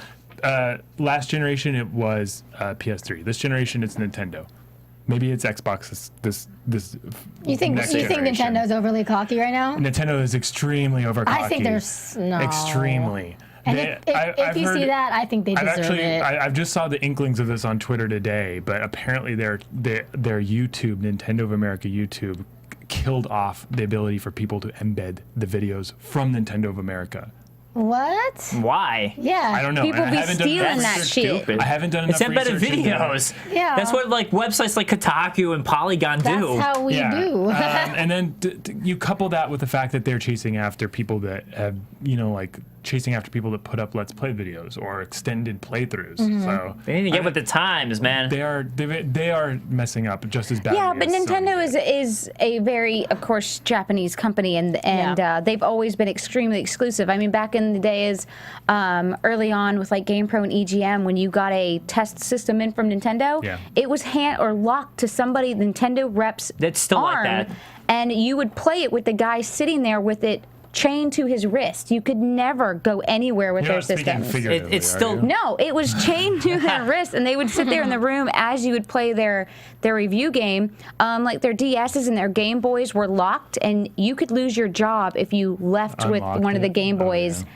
Last generation it was PS3. This generation it's Nintendo. Maybe it's Xbox. This You think next you think generation. Nintendo's overly cocky right now? Nintendo is extremely over cocky. I think there's no. extremely. And They- if I've you see heard- that, I think they I've deserve it. I've just saw the inklings of this on Twitter today, but apparently their YouTube, Nintendo of America YouTube, killed off the ability for people to embed the videos from Nintendo of America. What? Why? Yeah. I don't know. People I be haven't done stealing enough that research. shit. Stupid. I haven't done enough It's embedded research into that. videos. Yeah. That's what like websites like Kotaku and Polygon That's do. how we do. And then you couple that with the fact that they're chasing after people that have, like chasing after people that put up Let's Play videos or extended playthroughs. So They need to get with the times, man. they are messing up just as badly. Yeah, but as Nintendo Sony did. is a very, of course, Japanese company, and they've always been extremely exclusive. I mean, back in the days, early on with like GamePro and EGM, when you got a test system in from Nintendo, Yeah. it was locked to somebody Nintendo rep's That's still like arm, that. and you would play it with the guy sitting there with it chained to his wrist. You could never go anywhere with You're their not speaking systems. figuratively, It's are still- you? No, it was chained to their wrist, and they would sit there in the room as you would play their review game. Like their DSs and their Game Boys were locked, and you could lose your job if you left with Unlocked one of the it? Game Oh, Boys yeah.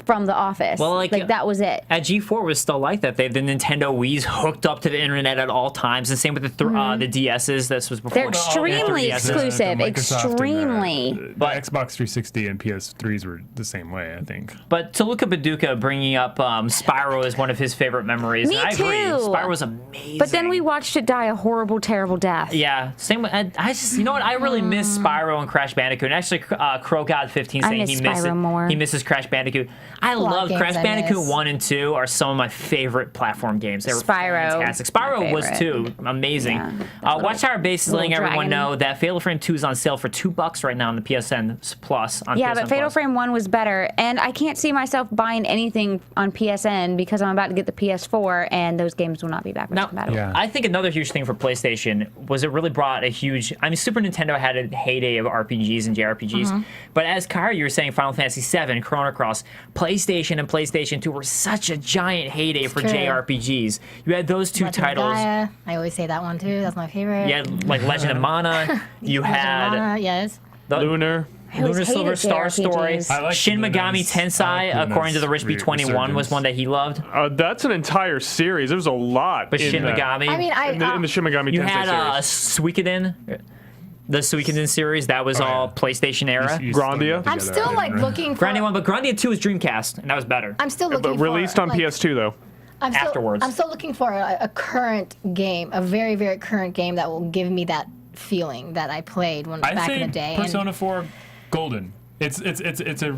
from the office. Well, like, that was it. At G4 was still like that. They the Nintendo Wii's hooked up to the internet at all times, and same with the the DSs. This was before. They're the extremely 3DSs. exclusive. The Microsoft and Extremely. the But- Xbox 360 and PS3s were the same way, I think. But Toluca Baduka bringing up Spyro is one of his favorite memories. Me and I agree. too. Spyro was amazing. But then we watched it die a horrible, terrible death. Yeah, same. I just, you know what? I really miss Spyro and Crash Bandicoot. And actually, Crow God 15 I saying miss he misses Spyro more. He misses Crash Bandicoot. I lot of love games Crash I Bandicoot miss. 1 and 2 are some of my favorite platform games. They were Spyro, fantastic. my Spyro was favorite. too amazing. Yeah, Watchtower Base is little letting everyone dragon. know that Fatal Frame 2 is on sale for $2 right now on the PSN Plus. On Yeah, PSN but Fatal Plus. Frame 1 was better, and I can't see myself buying anything on PSN because I'm about to get the PS4, and those games will not be backwards Now, compatible. Yeah. I think another huge thing for PlayStation was it really brought a huge. I mean, Super Nintendo had a heyday of RPGs and JRPGs, but as Kaori, you were saying, Final Fantasy VII, Chrono Cross, PlayStation and PlayStation 2 were such a giant heyday for true. JRPGs. You had those two Legend of titles. Gaia. I always say that one too. That's my favorite. You had like Legend of Mana. You Legend of had Mana, yes. the Lunar. I always Lunar Silver hated Star Story. JRPGs. I like Shin Luna's- Megami Tensei, I like according to the Luna's Rich B21, was resurgence. one that he loved. That's an entire series. There's a lot. But in Shin that. Megami. I mean, In the Shin Megami you Tensei had series. Suikoden. The Suikoden series, that was all yeah. PlayStation era. You Grandia? still I'm together, still I like didn't looking for. Grandia 1, but Grandia 2 was Dreamcast, and that was better. I'm still looking But for. released on like, PS2 though. I'm still, afterwards. I'm still looking for a current game, a very, very current game that will give me that feeling that I played when I'd back say in the day. Persona 4 Golden. It's a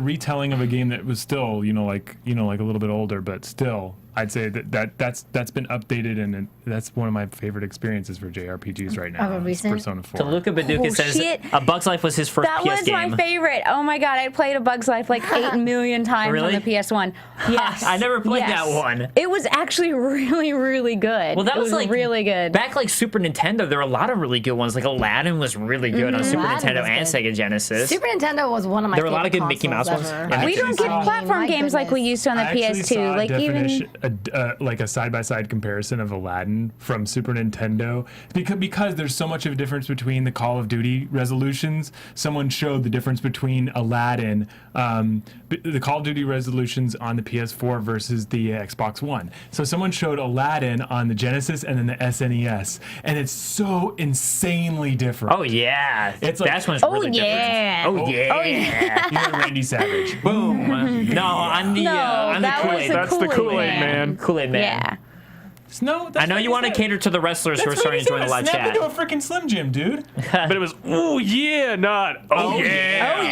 retelling of a game that was still like a little bit older, but still I'd say that's been updated, and that's one of my favorite experiences for JRPGs right now. Of a recent? Persona 4. So Luca Baduka says A Bug's Life was his first That PS was game. my favorite. Oh my god, I played A Bug's Life like 8 million times Really? on the PS1. Yes. I never played Yes. that one. It was actually really, really good. Well, that it was like really good. Back like Super Nintendo, there were a lot of really good ones. Like Aladdin was really good on Super Aladdin Nintendo was and good. Sega Genesis. Super Nintendo was one of my There were a lot of favorite good Mickey Mouse ones. consoles Yeah. ever. We don't get I mean, platform my games like we goodness. used to on the I actually saw PS2. a Like definition, like a side-by-side comparison of Aladdin from Super Nintendo, because there's so much of a difference between the Call of Duty resolutions. Someone showed the difference between Aladdin, the Call of Duty resolutions on the PS4 versus the Xbox One. So someone showed Aladdin on the Genesis and then the SNES, and it's so insanely different. Oh yeah, It's like- that's one's Oh really yeah. different. Oh yeah. You're Randy Savage. Boom. No, I'm the No, I'm that the was Kool-Aid. the That's the Kool-Aid man. Kool-Aid man. Yeah. No, that's I know what you he want to said. cater to the wrestlers who are That's starting to what join the he live said. Snap chat. into a freaking Slim Jim, dude. But it was, oh yeah, not, oh yeah. Oh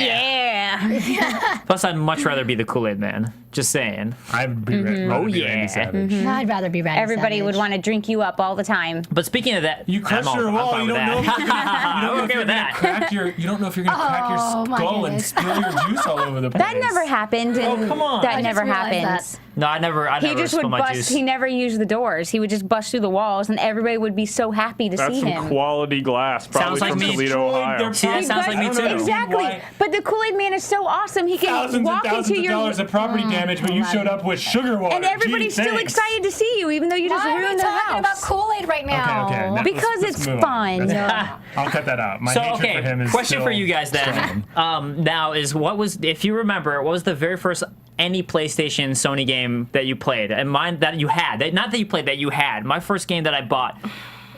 yeah. Plus, I'd much rather be the Kool-Aid man. Just saying. I'd be rather Oh, be yeah. Randy Savage. I'd rather be Randy Everybody Savage. would want to drink you up all the time. But speaking of that, You crush your wall. I'm You fine don't with know if you're that. gonna, I'm okay with that. you don't know if you're gonna crack your Oh, my skull and goodness. spill your juice all over the place. That never happened. And come on. That I never just realized happened. that. No, I never He just spill would my bust. juice. He never used the doors. He would just bust through the walls, and everybody would be so happy to That's see some him. quality glass, probably Sounds like from me. Toledo, Ohio. See, that sounds like me too. Exactly. Why- But the Kool-Aid Man is so awesome. He can Thousands and walk thousands into of your dollars of property damage, but you showed up with sugar water. and everybody's Gee, still thanks. excited to see you, even though you just Why are we ruined the talking about house. Kool-Aid right now? Okay, okay. Because let's it's move on. fun. That's- I'll cut that out. My So hatred okay, for him is question still for you guys then. strong. Now is what was, if you remember, what was the very first any PlayStation Sony game that you played? And mine that you had, not that you played, that you had. My first game that I bought,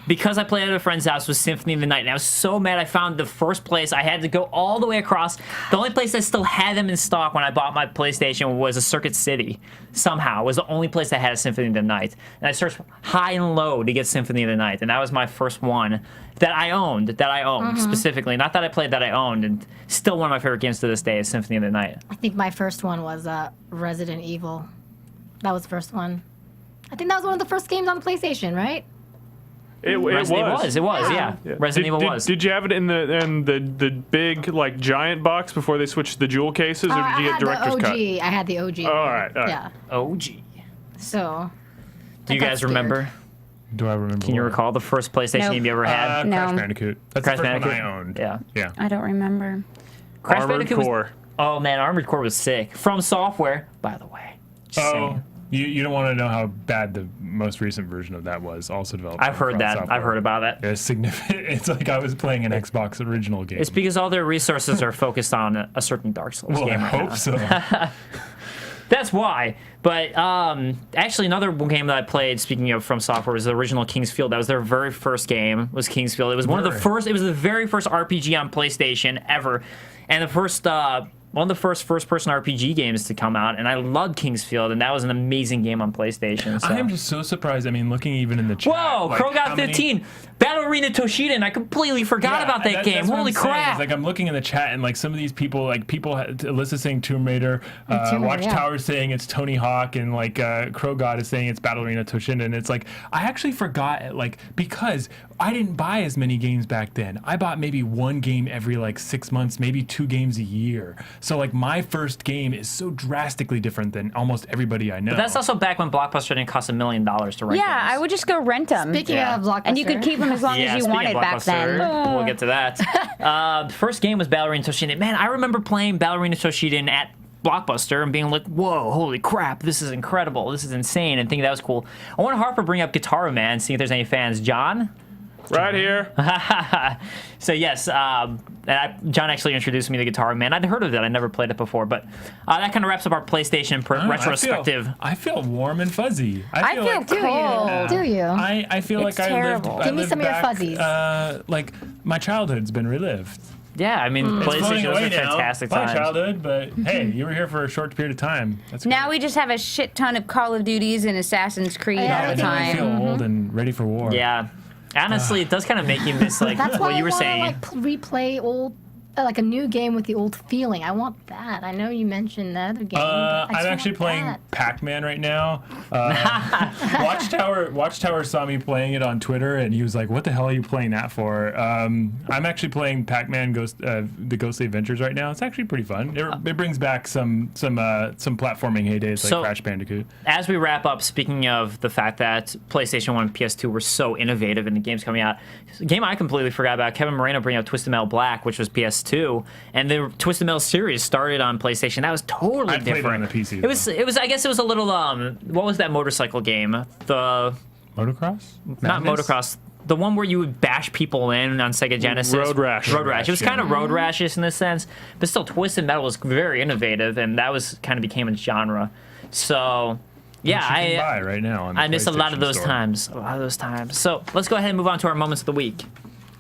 because I played at a friend's house, was Symphony of the Night, and I was so mad I found the first place. I had to go all the way across. The only place that still had them in stock when I bought my PlayStation was a Circuit City. Somehow, it was the only place that had a Symphony of the Night. And I searched high and low to get Symphony of the Night, and that was my first one that I owned specifically. Not that I played, that I owned, and still one of my favorite games to this day is Symphony of the Night. I think my first one was Resident Evil. That was the first one. I think that was one of the first games on the PlayStation, right? It Resident was. It was, yeah. Resident Evil was. Did you have it in the big like giant box before they switched to the jewel cases, or did I you get had the director's OG. cut? I had the OG. all right. Yeah. OG. So. Do you got guys scared. remember? Do I remember? Can you what? recall the first PlayStation Nope. game you ever had? No. Crash Bandicoot. That's Crash the first Bandicoot? one I owned. Yeah. Yeah. I don't remember. Crash Armored Bandicoot was- Core. Oh man, Armored Core was sick. From Software, by the way. Just Oh, saying. you don't want to know how bad the most recent version of that was. Also developed. I've by heard From that. Software. I've heard about it. It's significant. It's like I was playing an Xbox original game. It's because all their resources are focused on a certain Dark Souls well, I game right hope now. so. That's why. But actually, another game that I played, speaking of From Software, was the original King's Field. That was their very first game. Was King's Field. It was one of the Really? first. It was the very first RPG on PlayStation ever, and the first. One of the first first-person RPG games to come out, and I loved King's Field, and that was an amazing game on PlayStation. So. I am just so surprised. I mean, looking even in the chat. Whoa, like, Crow got how many- 15. Battle Arena Toshida, and I completely forgot Yeah, about that game. that's what Holy I'm saying. crap. It's like I'm looking in the chat and like some of these people, like Alyssa saying Tomb Raider, Tomb Raider, Watchtower saying it's Tony Hawk, and like Crow God is saying it's Battle Arena Toshinden, and it's like I actually forgot like because I didn't buy as many games back then. I bought maybe one game every like 6 months, maybe 2 games a year. So like my first game is so drastically different than almost everybody I know. But that's also back when Blockbuster didn't cost $1 million to rent. Yeah, games. I would just go rent them. Speaking Yeah. of Blockbuster. And you could keep them as long as you speaking wanted of back then. Blockbuster, We'll get to that. The first game was Battle Arena Toshiden. Man, I remember playing Battle Arena Toshiden at Blockbuster and being like, whoa, holy crap, this is incredible, this is insane, and thinking that was cool. I want Harper bring up Guitar Man, see if there's any fans. John? Right here. So yes, John actually introduced me to Guitar Man. I'd heard of it, I never played it before, but that kind of wraps up our PlayStation I don't know, retrospective. I feel warm and fuzzy. I feel like, cold. Do you? I feel It's like terrible. I lived. Give me lived some of your back, fuzzies. Like my childhood's been relived. Yeah, I mean, It's floating PlayStation, those away are now. fantastic My times. childhood, but hey, you were here for a short period of time. That's Now great. we just have a shit ton of Call of Duties and Assassin's Creed Yeah, all the Now I feel time. old and ready for war. Yeah. Honestly, it does kind of make you miss like That's why what you were I want to saying. like replay old, like a new game with the old feeling. I want that. I know you mentioned that other game. but I just I'm actually want playing that. Pac-Man right now. Watchtower saw me playing it on Twitter, and he was like, "What the hell are you playing that for?" I'm actually playing Pac-Man the Ghostly Adventures right now. It's actually pretty fun. It brings back some platforming heydays like So- Crash Bandicoot. As we wrap up, speaking of the fact that PlayStation 1 and PS2 were so innovative in the games coming out, a game I completely forgot about, Kevin Moreno bringing up Twisted Metal Black, which was PS2, and the Twisted Metal series started on PlayStation. That was totally I played it different. on the PC, It was. I guess it was a little. What was that motorcycle game? The Motocross? not Madness? motocross. The one where you would bash people in on Sega Genesis. Road Rash. Road Rash. It was yeah. kind of Road Rash-ish in this sense, but still, Twisted Metal was very innovative, and that was kind of became a genre. So, yeah, Which you can buy right now on the I miss a lot of PlayStation those Store. times. A lot of those times. So let's go ahead and move on to our moments of the week.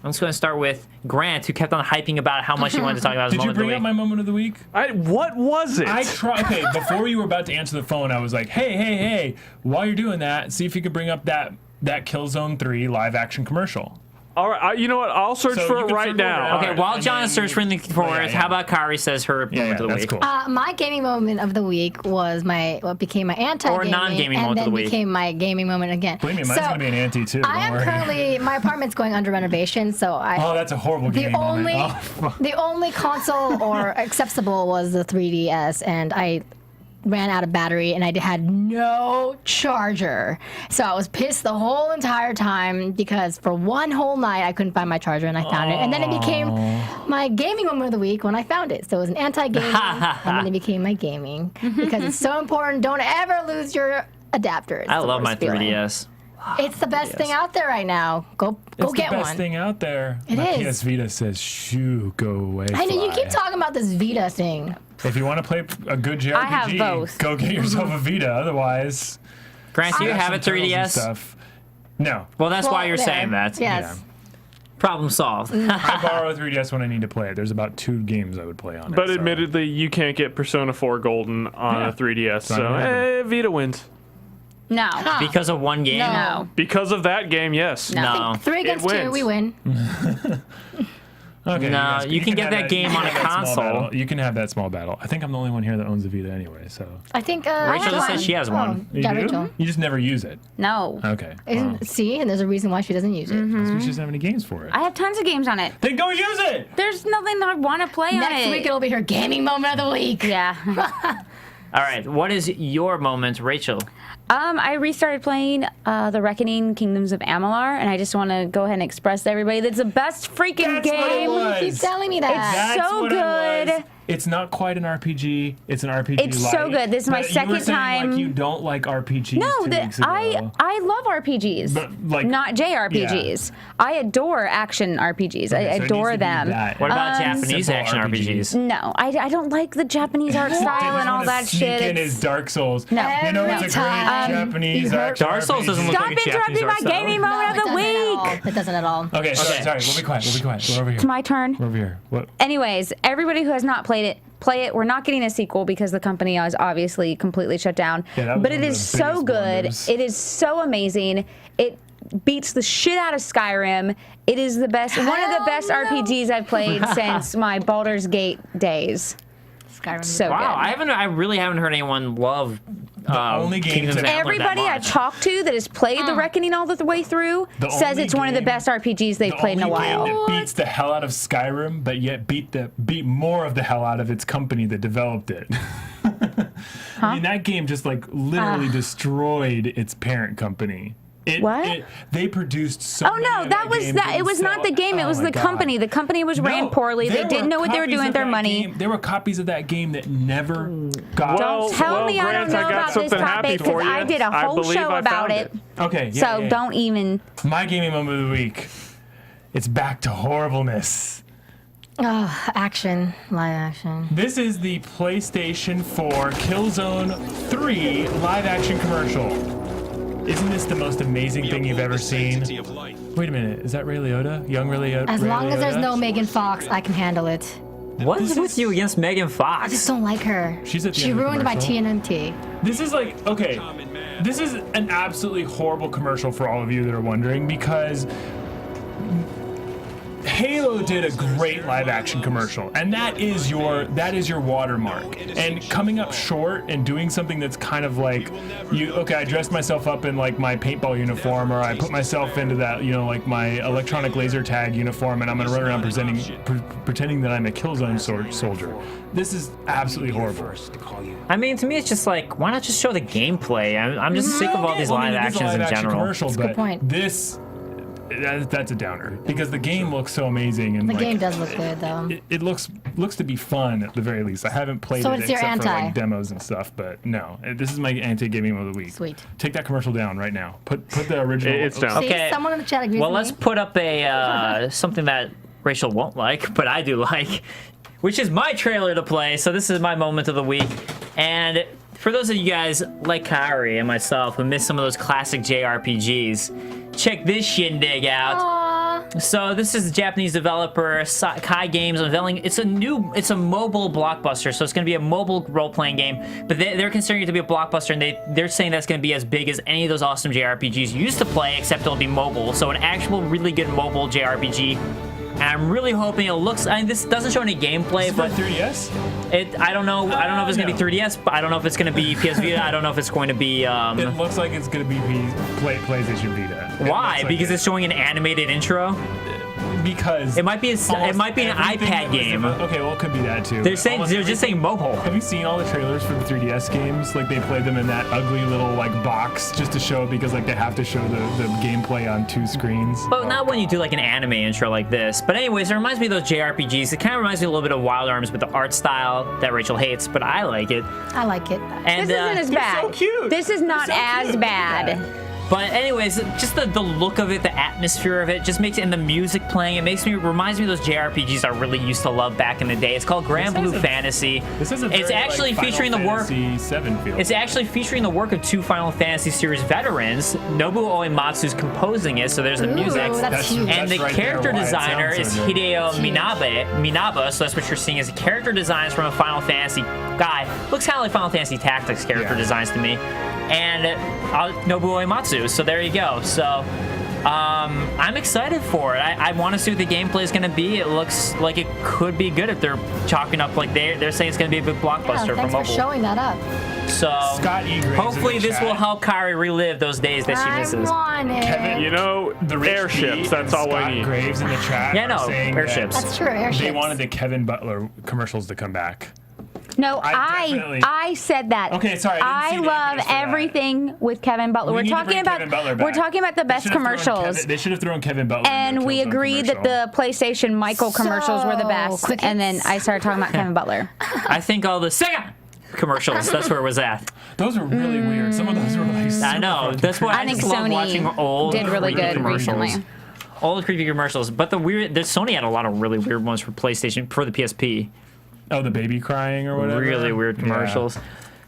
I'm just going to start with Grant, who kept on hyping about how much he wanted to talk about his Did you moment of the bring up week. my moment of the week? What was it? I tried. Okay, before you were about to answer the phone, I was like, hey, while you're doing that, see if you could bring up that Killzone 3 live action commercial. All right, you know what? I'll search So for you it can right circle now. around. Okay, Alright, while and John then- is searching for Oh, it, yeah. how about Kaori says her moment of the that's week? cool. My gaming moment of the week was what became my anti-gaming, non-gaming and moment of then the week. became my gaming moment again. Believe me, mine's So, gonna be an anti too. I don't am worry. currently my apartment's going under renovation, so Oh, that's a horrible the gaming only moment. Oh, the only console or accessible was the 3DS, and I ran out of battery and I had no charger. So I was pissed the whole entire time because for one whole night I couldn't find my charger and I found it. And then it became my gaming moment of the week when I found it. So it was an anti-gaming and then it became my gaming because it's so important. Don't ever lose your adapter. It's I the love my worst feeling. 3DS. It's the best thing out there right now. Go it's get the best one. thing out there. It my is. PS Vita says, "Shoo, go away." I know you fly." keep talking about this Vita thing. If you want to play a good JRPG, I have both. go get yourself a Vita. Otherwise, Grant, do you got have a some turtles and 3DS? stuff. No, Well, that's why Well, you're there. saying that. Yes. Problem solved. I borrow a 3DS when I need to play it. There's about 2 games I would play on it. But so- admittedly, you can't get Persona 4 Golden on Yeah. a 3DS, It's not so gonna happen. Vita wins. No. Because of one game? No. Because of that game, yes. No. 3 against 2, wins. we win. Okay, No, guys- you can get have that game you on can a have that small console. battle. You can have that small battle. I think I'm the only one here that owns a Vita anyway, so. I think Rachel just said one. she has one. You Yeah, do? Rachel. You just never use it. No. Okay. See, and there's a reason why she doesn't use it. We just don't have any games for it. I have tons of games on it. Then go use it! There's nothing that I want to play on Next it. week it'll be her gaming moment of the week. Yeah. All right, what is your moment, Rachel? I restarted playing The Reckoning Kingdoms of Amalur, and I just want to go ahead and express to everybody that's the best freaking That's what it game. was. Keep telling me that. It's so what it was. good. It's not quite an RPG. It's an RPG. It's so light. good. This is my But you were second saying, time- Like, you don't like RPGs. No, 2 weeks ago. I love RPGs, But, like, not JRPGs. I adore action RPGs. I Okay, so it needs adore to be them. that. What about Japanese Simple action RPGs? No, I don't like the Japanese art style and all that shit. In his Dark Souls. No. You know Every what's a great time Japanese you hurt- action Dark Souls doesn't RPG? look Stop like a interrupting Japanese my art style. gaming moment of the week. It doesn't at all. Okay, sorry. We'll be quiet. We're over here. It's my turn. We're over here. What? Anyways, everybody who has not played it, play it. We're not getting a sequel because the company is obviously completely shut down. Yeah, that was but one it of is the so biggest good. blunders. It is so amazing. It beats the shit out of Skyrim. It is the best, one of the best RPGs I've played since my Baldur's Gate days. Skyrim. So Wow, good. I really haven't heard anyone love only game Kingdoms of to- Amalur that Everybody I much. talk to that has played The Reckoning all the way through The says only it's one of the game- best RPGs they've played in a The only while. game that beats the hell out of Skyrim, but yet beat more of the hell out of its company that developed it. I mean, that game just like literally destroyed its parent company. What? They produced so. Oh many no, of that was game that. It was didn't not the sell- game. It Oh was my the God. company. The company was ran No, poorly. They there didn't were know what they were copies doing of with their that money. game- There were copies of that game that never got. Don't tell me I don't Grant, know I got about this something happy topic because for you. I did a I whole believe show I about found it. Okay, yeah, So yeah. don't even. My gaming moment of the week. It's back to horribleness. Oh, action, live action. This is the PlayStation 4 Killzone 3 live action commercial. Isn't this the most amazing thing you've ever seen? Wait a minute, is that Ray Liotta? Young Ray Liotta? As Ray long as there's Liotta? no Megan Fox, I can handle it. What is with you against Megan I just Fox? don't like her. She's at the She end of the ruined my commercial. TNMT. This is like, okay, this is an absolutely horrible commercial for all of you that are wondering because Halo did a great live action commercial, and that is your watermark. And coming up short and doing something that's kind of like I dressed myself up in like my paintball uniform, or I put myself into that, like my electronic laser tag uniform, and I'm gonna run around pretending that I'm a Killzone soldier. This is absolutely horrible. I mean, to me, it's just like, why not just show the gameplay? I'm just sick of all these live actions in general. Commercial, That's a good point. That's a downer, because the game looks so amazing, and The game does look good, though. It looks to be fun at the very least. I haven't played So it it's your except for anti. like demos and stuff, but no, this is my anti-gaming of the week. Sweet. Take that commercial down right now. Put the original. It's down. See, Okay. someone in the chat agrees Well, with let's me. put up a something that Rachel won't like, but I do like, which is my trailer to play. So this is my moment of the week. And for those of you guys like Kaori and myself who miss some of those classic JRPGs, check this shindig out. Aw. So this is the Japanese developer Kai Games unveiling. It's a mobile blockbuster, so it's going to be a mobile role-playing game. But they're considering it to be a blockbuster, and they're saying that's going to be as big as any of those awesome JRPGs you used to play, except it'll be mobile. So an actual really good mobile JRPG. And I'm really hoping it looks. I mean, this doesn't show any gameplay, but 3DS. I don't know. I don't know if it's going to be 3DS, but I don't know if it's going to be PS Vita. I don't know if it's going to be. It looks like it's gonna be PlayStation Vita. Why? Because it's showing an animated intro. Because It might be an iPad game. Okay, well, it could be that too. They're But just saying mobile. Have you seen all the trailers for the 3DS games? Like, they played them in that ugly little like box just to show, because like they have to show the gameplay on 2 screens. But not when you do like an anime intro like this. But anyways, it reminds me of those JRPGs. It kind of reminds me a little bit of Wild Arms with the art style that Rachel hates, but I like it. I like it. And This isn't as bad. so cute. This is not as bad. But anyways, just the look of it, the atmosphere of it, just makes it, and the music playing, reminds me of those JRPGs I really used to love back in the day. It's called Grand Blue Fantasy. This is a It's very, actually like, Final featuring the work. Fantasy VII feel. It's actually featuring the work of 2 Final Fantasy series veterans. Nobuo Uematsu's composing it, so there's the Ooh, music. that's huge. And the right character there why it designer sounds is so good. Hideo Huge. Minaba, so that's what you're seeing is the character designs from a Final Fantasy guy. Looks kind of like Final Fantasy Tactics character designs to me. And Nobuo Uematsu, so there you go. So I'm excited for it. I want to see what the gameplay is going to be. It looks like it could be good if they're chalking up, like they're saying it's going to be a big blockbuster for Thanks for mobile. showing that up. So Scott E. Graves in hopefully the this chat. will help Kaori relive those days that she I misses. want it. Kevin, You know, the Rich airships, P that's all Scott I need. Graves in the chat. Yeah, are no, saying airships. that That's true, airships. They wanted the Kevin Butler commercials to come back. No, I I said that. Okay, sorry, I didn't see the love impetus for that. everything with Kevin Butler. We We're need to talking bring about Kevin Butler back. we're talking about the They best should have thrown commercials. they should have thrown Kevin Butler. And in the we Killzone agreed that commercial. the PlayStation Michael commercials were the best. crickets. And then I started talking about Kevin Butler. I think all the Sega commercials, that's where it was at. Those were really weird. Some of those were like. I know. That's why I, I think just love watching Sony old did really creepy good commercials. recently. Old creepy commercials. But Sony had a lot of really weird ones for PlayStation, for the PSP. Oh, the baby crying or whatever. Really weird commercials.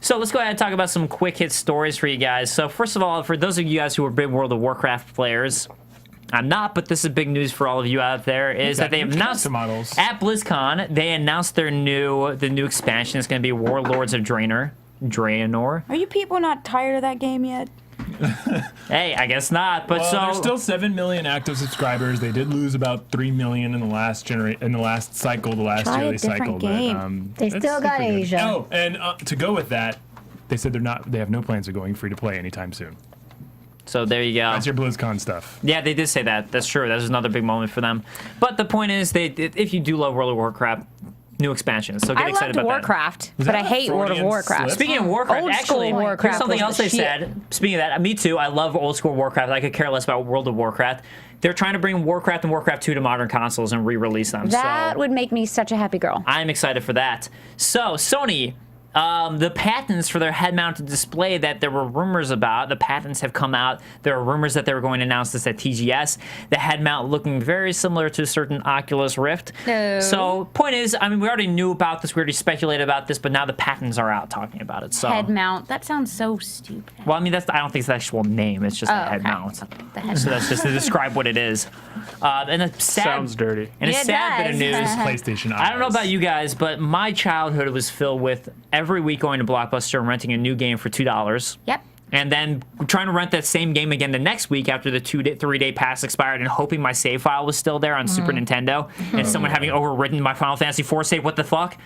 So let's go ahead and talk about some quick hit stories for you guys. So first of all, for those of you guys who are big World of Warcraft players, I'm not, but this is big news for all of you out there, is that they have announced models. at BlizzCon, they announced the new expansion. It's going to be Warlords of Draenor. Are you people not tired of that game yet? Hey, I guess not. But Well, so there's still 7 million active subscribers. They did lose about 3 million in the last cycle, the last Try a yearly different cycle. game. They it's still got super good. Asia. Oh, and to go with that, they said they have no plans of going free to play anytime soon. there you go. That's your BlizzCon stuff. Yeah, they did say that. That's true. That was another big moment for them. But the point is, if you do love World of Warcraft, new expansions. So get I excited loved about Warcraft, Was but that I a hate World of Freudian Warcraft. slip? Speaking of Warcraft, Old actually, school Warcraft here's something was else the they shit. said. Speaking of that, me too. I love old school Warcraft. I could care less about World of Warcraft. They're trying to bring Warcraft and Warcraft 2 to modern consoles and re-release them. That would make me such a happy girl. I'm excited for that. So, Sony, the patents for their head-mounted display that there were rumors about, the patents have come out. There are rumors that they were going to announce this at TGS. The head mount looking very similar to a certain Oculus Rift. No. So, point is, I mean, we already knew about this. We already speculated about this, but now the patents are out talking about it. So, Head mount. That sounds so stupid. well, I mean, I don't think it's the actual name. It's just a head okay. mount. The head So that's just to describe what it is. And a sad, Sounds dirty. And a Yeah, it sad bit of does. news. PlayStation I don't know eyes. about you guys, but my childhood was filled with every week going to Blockbuster and renting a new game for $2. Yep. and then trying to rent that same game again the next week after the 3-day pass expired, and hoping my save file was still there on Super Nintendo, and someone having overwritten my Final Fantasy IV save. What the fuck?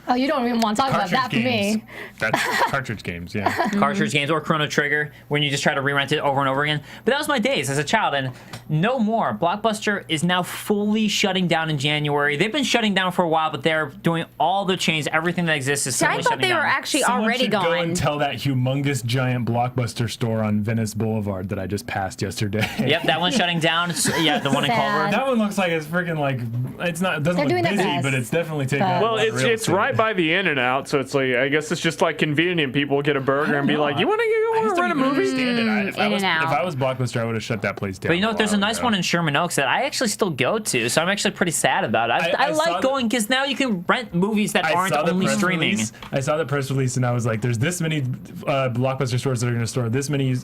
Oh, you don't even want to talk about that for me. That's cartridge games, yeah. Cartridge games or Chrono Trigger, when you just try to re-rent it over and over again. But that was my days as a child, and no more. Blockbuster is now fully shutting down in January. They've been shutting down for a while, but they're doing all the change. Everything that exists is See, suddenly I thought shutting they down. were actually Someone already should gone. go and tell that humongous giant Blockbuster store on Venice Boulevard that I just passed yesterday. Yep, that one's shutting down. Yeah, the one in Sad. Culver. That one looks like it's freaking like it's not. It doesn't They're look doing their busy, best. but it's definitely taking. But- up a Well, lot of real it's estate. right by the In-N-Out, so it's like, I guess it's just like convenient. People get a burger and be like, "You want I to just rent a don't even movie?" understand it. If In-N-Out. I was Blockbuster, I would have shut that place down. But you know what? There's a nice ago. one in Sherman Oaks that I actually still go to, so I'm actually pretty sad about it. I I saw like going because now you can rent movies that aren't saw the only press streaming. release. I saw the press release and I was like, "There's this many Blockbuster stores that are going to store this many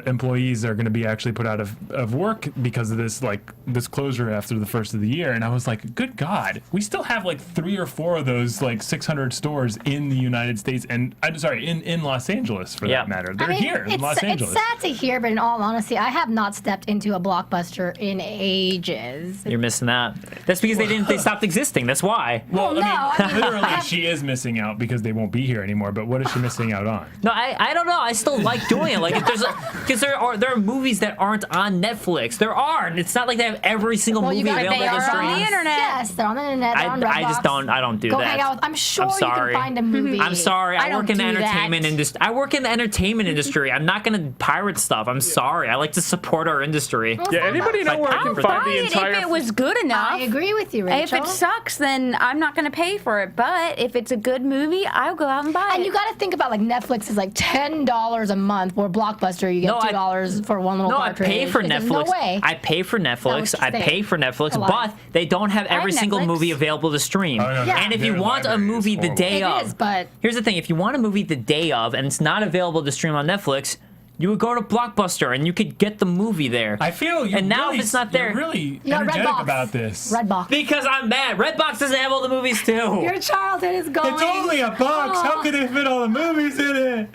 employees that are going to be actually put out of work because of this closure after the first of the year." And I was like, "Good God, we still have like 3 or 4 of those like 600 stores in the United States and I'm sorry, in Los Angeles for Yeah. that matter. They're I mean, here in Los Angeles." It's sad to hear, but in all honesty, I have not stepped into a Blockbuster in ages. You're missing that. That's because they stopped existing. That's why. Well, no, I mean, literally, she is missing out because they won't be here anymore. But what is she missing out on? No, I don't know. I still like doing it. Like if there's because there are movies that aren't on Netflix. There are, and it's not like they have every single Well, you movie gotta available pay to our stream. on the internet. Yes, they're on the internet. They're on I just Redbox. don't do Go that. hang out with. I'm sure I'm you sorry. can find a movie. I'm sorry. I don't work in the do that. entertainment industry. I work in the entertainment industry. I'm not gonna pirate stuff. I'm sorry. I like to support our industry. Yeah, anybody know where I I'll can buy find Buy the it entire? if it was good enough. I agree with you, Rachel. If it sucks, then I'm not going to pay for it. But if it's a good movie, I'll go out and buy it. And you got to think about like Netflix is like $10 a month, where Blockbuster you get No, $2 for one little No, I cartridge. pay for There's Netflix. No way. I pay for Netflix. what I you pay think. for Netflix, A lot. but they don't have every have single Netflix. movie available to stream. Oh, no, Yeah. And if their you want a library is movie the horrible. day It of, is, but here's the thing: if you want a movie the day of and it's not available to stream on Netflix, you would go to Blockbuster and you could get the movie there. I feel you. And now really, if it's not there- you're really You know, energetic Redbox. about this. Redbox. Because I'm mad. Redbox doesn't have all the movies too. Your childhood is going. It's only a box. How could they fit all the movies in it?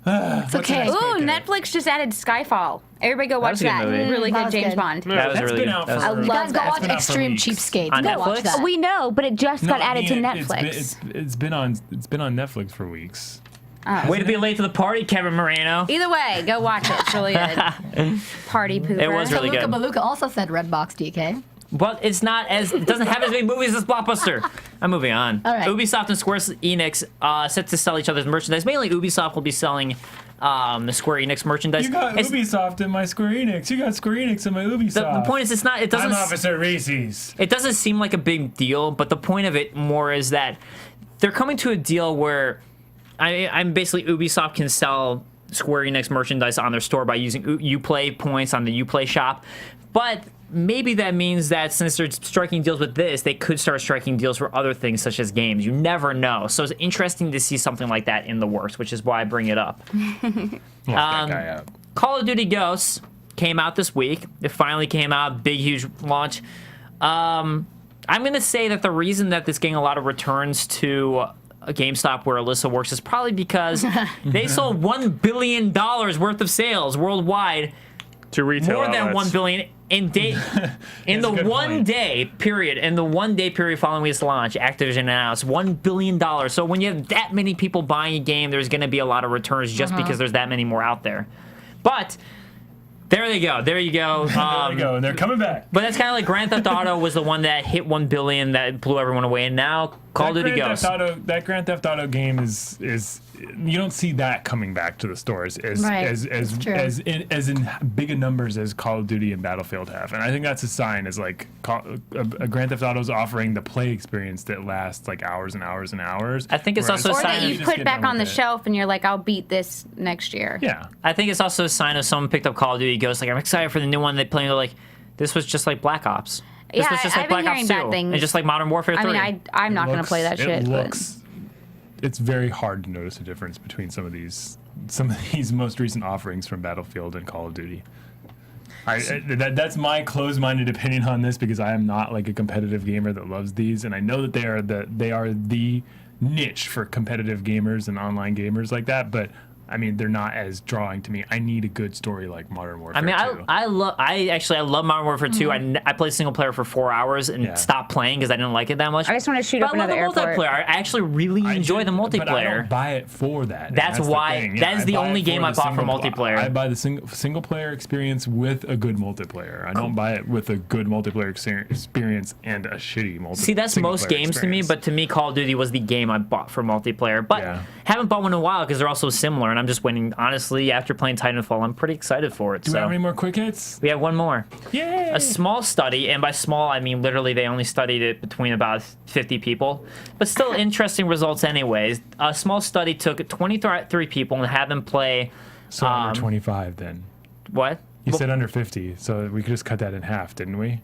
It's okay. Ooh, Okay. Netflix just added Skyfall. Everybody go watch was a good that. movie. Really That good was James good. Bond. That was That's really been good. out That was for- I really You love guys go that. watch been out for Extreme weeks. Cheapskates. On Go watch Netflix? that. We know, but it just got added to Netflix. It's been on Netflix for weeks. Way to be late to the party, Kevin Moreno. Either way, go watch it. It's really good. Party pooper. It was really Luca good. Baluka also said Redbox, DK. But it's not as it doesn't have as many movies as Blockbuster. I'm moving on. All right. Ubisoft and Square Enix set to sell each other's merchandise. Mainly, Ubisoft will be selling the Square Enix merchandise. You got It's- Ubisoft in my Square Enix. You got Square Enix in my Ubisoft. the point is, it's not. It I'm doesn't. Officer Reese's. It doesn't seem like a big deal, but the point of it more is that they're coming to a deal where I'm basically Ubisoft can sell Square Enix merchandise on their store by using Uplay points on the Uplay shop, but maybe that means that since they're striking deals with this, they could start striking deals for other things such as games. You never know. So it's interesting to see something like that in the works, which is why I bring it up. Lock that guy out. Call of Duty Ghosts came out this week. It finally came out, big, huge launch. I'm going to say that the reason that it's getting a lot of returns to a GameStop where Alyssa works is probably because they sold $1 billion worth of sales worldwide, To retail more than outlets. $1 billion in the That's a good one point. day period. In the 1 day period following its launch, Activision announced $1 billion. So when you have that many people buying a game, there's going to be a lot of returns just because there's that many more out there. But there they go. There you go. There we go, and they're coming back. But that's kind of like Grand Theft Auto was the one that hit 1 billion that blew everyone away, and now Call of Duty Ghosts. That Grand Theft Auto game is you don't see that coming back to the stores as Right, as that's true. as in big a numbers as Call of Duty and Battlefield have, and I think that's a sign. Is like a Grand Theft Auto's offering the play experience that lasts like hours and hours and hours. I think it's whereas also a Or sign that of- you just put get back done on the with it. shelf and you're like, I'll beat this next year. Yeah, I think it's also a sign of someone picked up Call of Duty Ghosts. Like, I'm excited for the new one they play. They're like, this was just like Black Ops. This Yeah, was just like I've been Black Ops hearing 2. bad things. And just like Modern Warfare 3. I mean, I'm not going to play that shit. It but looks. It's very hard to notice a difference between some of these most recent offerings from Battlefield and Call of Duty. That's my closed-minded opinion on this because I am not like a competitive gamer that loves these, and I know that they are the niche for competitive gamers and online gamers like that. But I mean, they're not as drawing to me. I need a good story like Modern Warfare 2. I love Modern Warfare 2. I played single player for 4 hours and stopped playing because I didn't like it that much. I just want to shoot but up another I love the airport. multiplayer. I actually really enjoy the multiplayer. But I don't buy it for that. That's why. The thing. That is the only game I bought for multiplayer. I buy the single player experience with a good multiplayer. I don't buy it with a good multiplayer experience and a shitty multiplayer. See, that's most games to me, but to me, Call of Duty was the game I bought for multiplayer. But haven't bought one in a while because they're all so similar, and I'm just waiting. Honestly, after playing Titanfall, I'm pretty excited for it. Do we have any more quick hits? We have one more. Yay! A small study, and by small, I mean literally they only studied it between about 50 people, but still interesting results anyways. A small study took 23 people and had them play... So under 25 then. What? You said under 50, so we could just cut that in half, didn't we?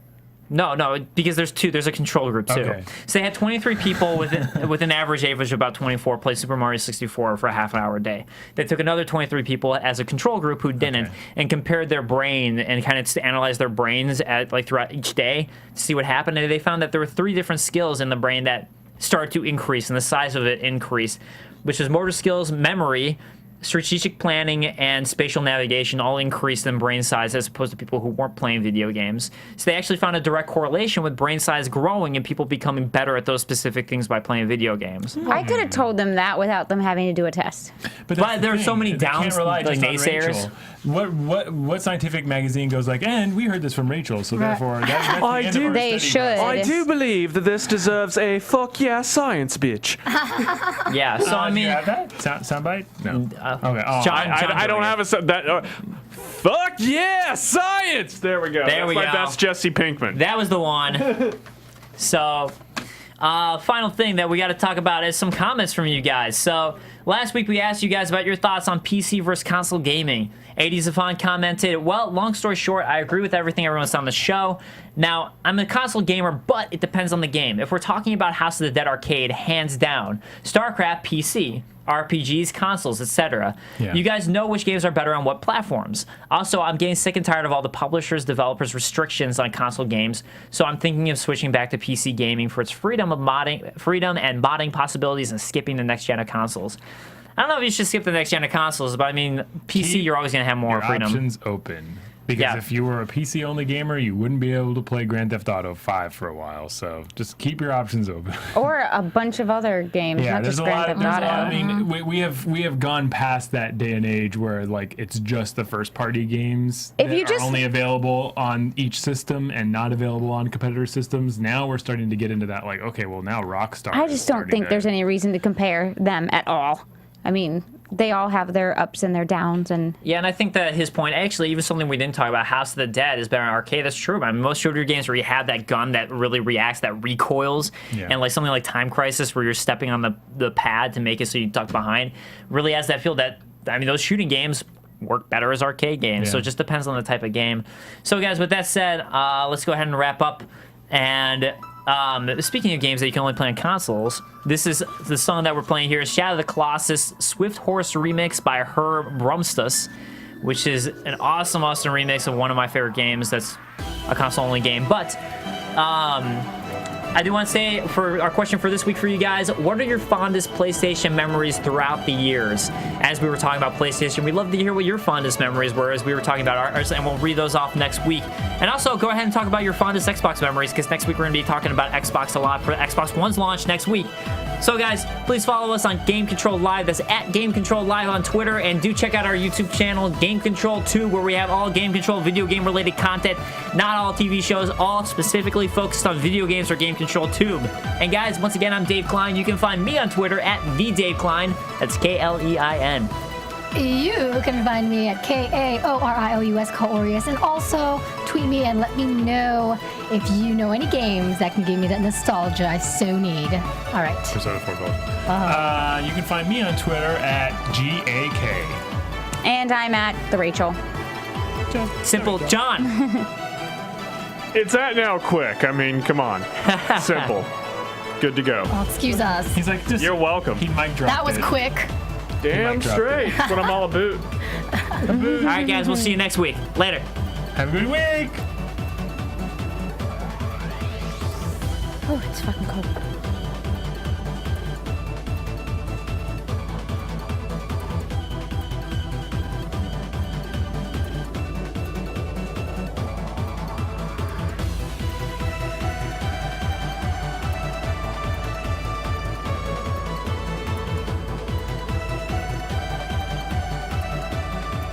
No, because there's two. There's a control group too. Okay. So they had 23 people with an average age of about 24 play Super Mario 64 for a half an hour a day. They took another 23 people as a control group who didn't, and compared their brain and kind of analyzed their brains at throughout each day to see what happened. And they found that there were 3 different skills in the brain that started to increase, and the size of it increased, which is motor skills, memory, strategic planning, and spatial navigation all increased in brain size as opposed to people who weren't playing video games. So they actually found a direct correlation with brain size growing and people becoming better at those specific things by playing video games. I could have told them that without them having to do a test. But there are so many downs, like naysayers. What scientific magazine goes like, and we heard this from Rachel, so therefore that's the end of our They study should. process. I do believe that this deserves a fuck yeah science, bitch. Yeah, so I Do mean... you have that? Soundbite? No. Okay. Oh, John I don't have that. Fuck yeah, science! There we go. There we That's my go. best Jesse Pinkman. That was the one. So, final thing that we got to talk about is some comments from you guys. So, last week we asked you guys about your thoughts on PC versus console gaming. 80s Zafan commented, well, long story short, I agree with everything everyone said on the show. Now, I'm a console gamer, but it depends on the game. If we're talking about House of the Dead Arcade, hands down. StarCraft, PC. RPGs, consoles, etc. Yeah. You guys know which games are better on what platforms. Also, I'm getting sick and tired of all the publishers, developers' restrictions on console games, so I'm thinking of switching back to PC gaming for its freedom and modding possibilities and skipping the next gen of consoles. I don't know if you should skip the next gen of consoles, but I mean, PC, you're always going to have more Your freedom. options open. Because if you were a PC-only gamer, you wouldn't be able to play Grand Theft Auto 5 for a while. So just keep your options open. Or a bunch of other games, not just Grand Theft Auto. I mean, we have gone past that day and age where like it's just the first-party games that are only available on each system and not available on competitor systems. Now we're starting to get into that like, okay, well now Rockstar. I just don't think there's any reason to compare them at all. I mean, they all have their ups and their downs, and and I think that his point, actually, even something we didn't talk about, House of the Dead is better in arcade. That's true. I mean, most shooter games where you have that gun that really reacts, that recoils, and like something like Time Crisis where you're stepping on the pad to make it so you duck behind, really has that feel that, I mean, those shooting games work better as arcade games. So it just depends on the type of game. So guys, with that said, let's go ahead and wrap up. And speaking of games that you can only play on consoles, this is the song that we're playing here, Shadow of the Colossus Swift Horse remix by HerrBrumstuss, which is an awesome remix of one of my favorite games that's a console-only game. But I do want to say, for our question for this week for you guys, what are your fondest PlayStation memories throughout the years? As we were talking about PlayStation, we'd love to hear what your fondest memories were as we were talking about ours, and we'll read those off next week. And also, go ahead and talk about your fondest Xbox memories, because next week we're going to be talking about Xbox a lot for Xbox One's launch next week. So guys, please follow us on Game Control Live. That's at Game Control Live on Twitter. And do check out our YouTube channel, Game Control 2, where we have all Game Control video game related content. Not all TV shows, all specifically focused on video games or Game Control Tube. And guys, once again, I'm Dave Klein. You can find me on Twitter at TheDaveKlein. That's Klein. You can find me at Kaorious, Koorius, and also tweet me and let me know if you know any games that can give me that nostalgia I so need. All right. Persona 4 Gold. You can find me on Twitter at GAK. And I'm at the Rachel. Simple. John. It's that now quick. I mean, come on. Simple. Good to go. Oh, excuse us. He's like, just, You're welcome. He mic dropped That was it. quick. Damn straight. That's what I'm all about. All right, guys, we'll see you next week. Later. Have a good week. Oh, it's fucking cold.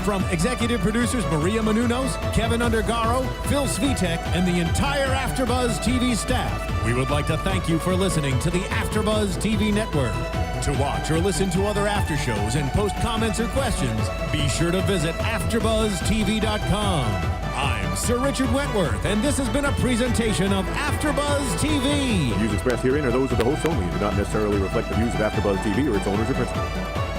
From executive producers Maria Menounos, Kevin Undergaro, Phil Svitek, and the entire AfterBuzz TV staff, we would like to thank you for listening to the AfterBuzz TV network. To watch or listen to other after shows and post comments or questions, be sure to visit AfterBuzzTV.com. I'm Sir Richard Wentworth, and this has been a presentation of AfterBuzz TV. The views expressed herein are those of the hosts only and do not necessarily reflect the views of AfterBuzz TV or its owners or principals.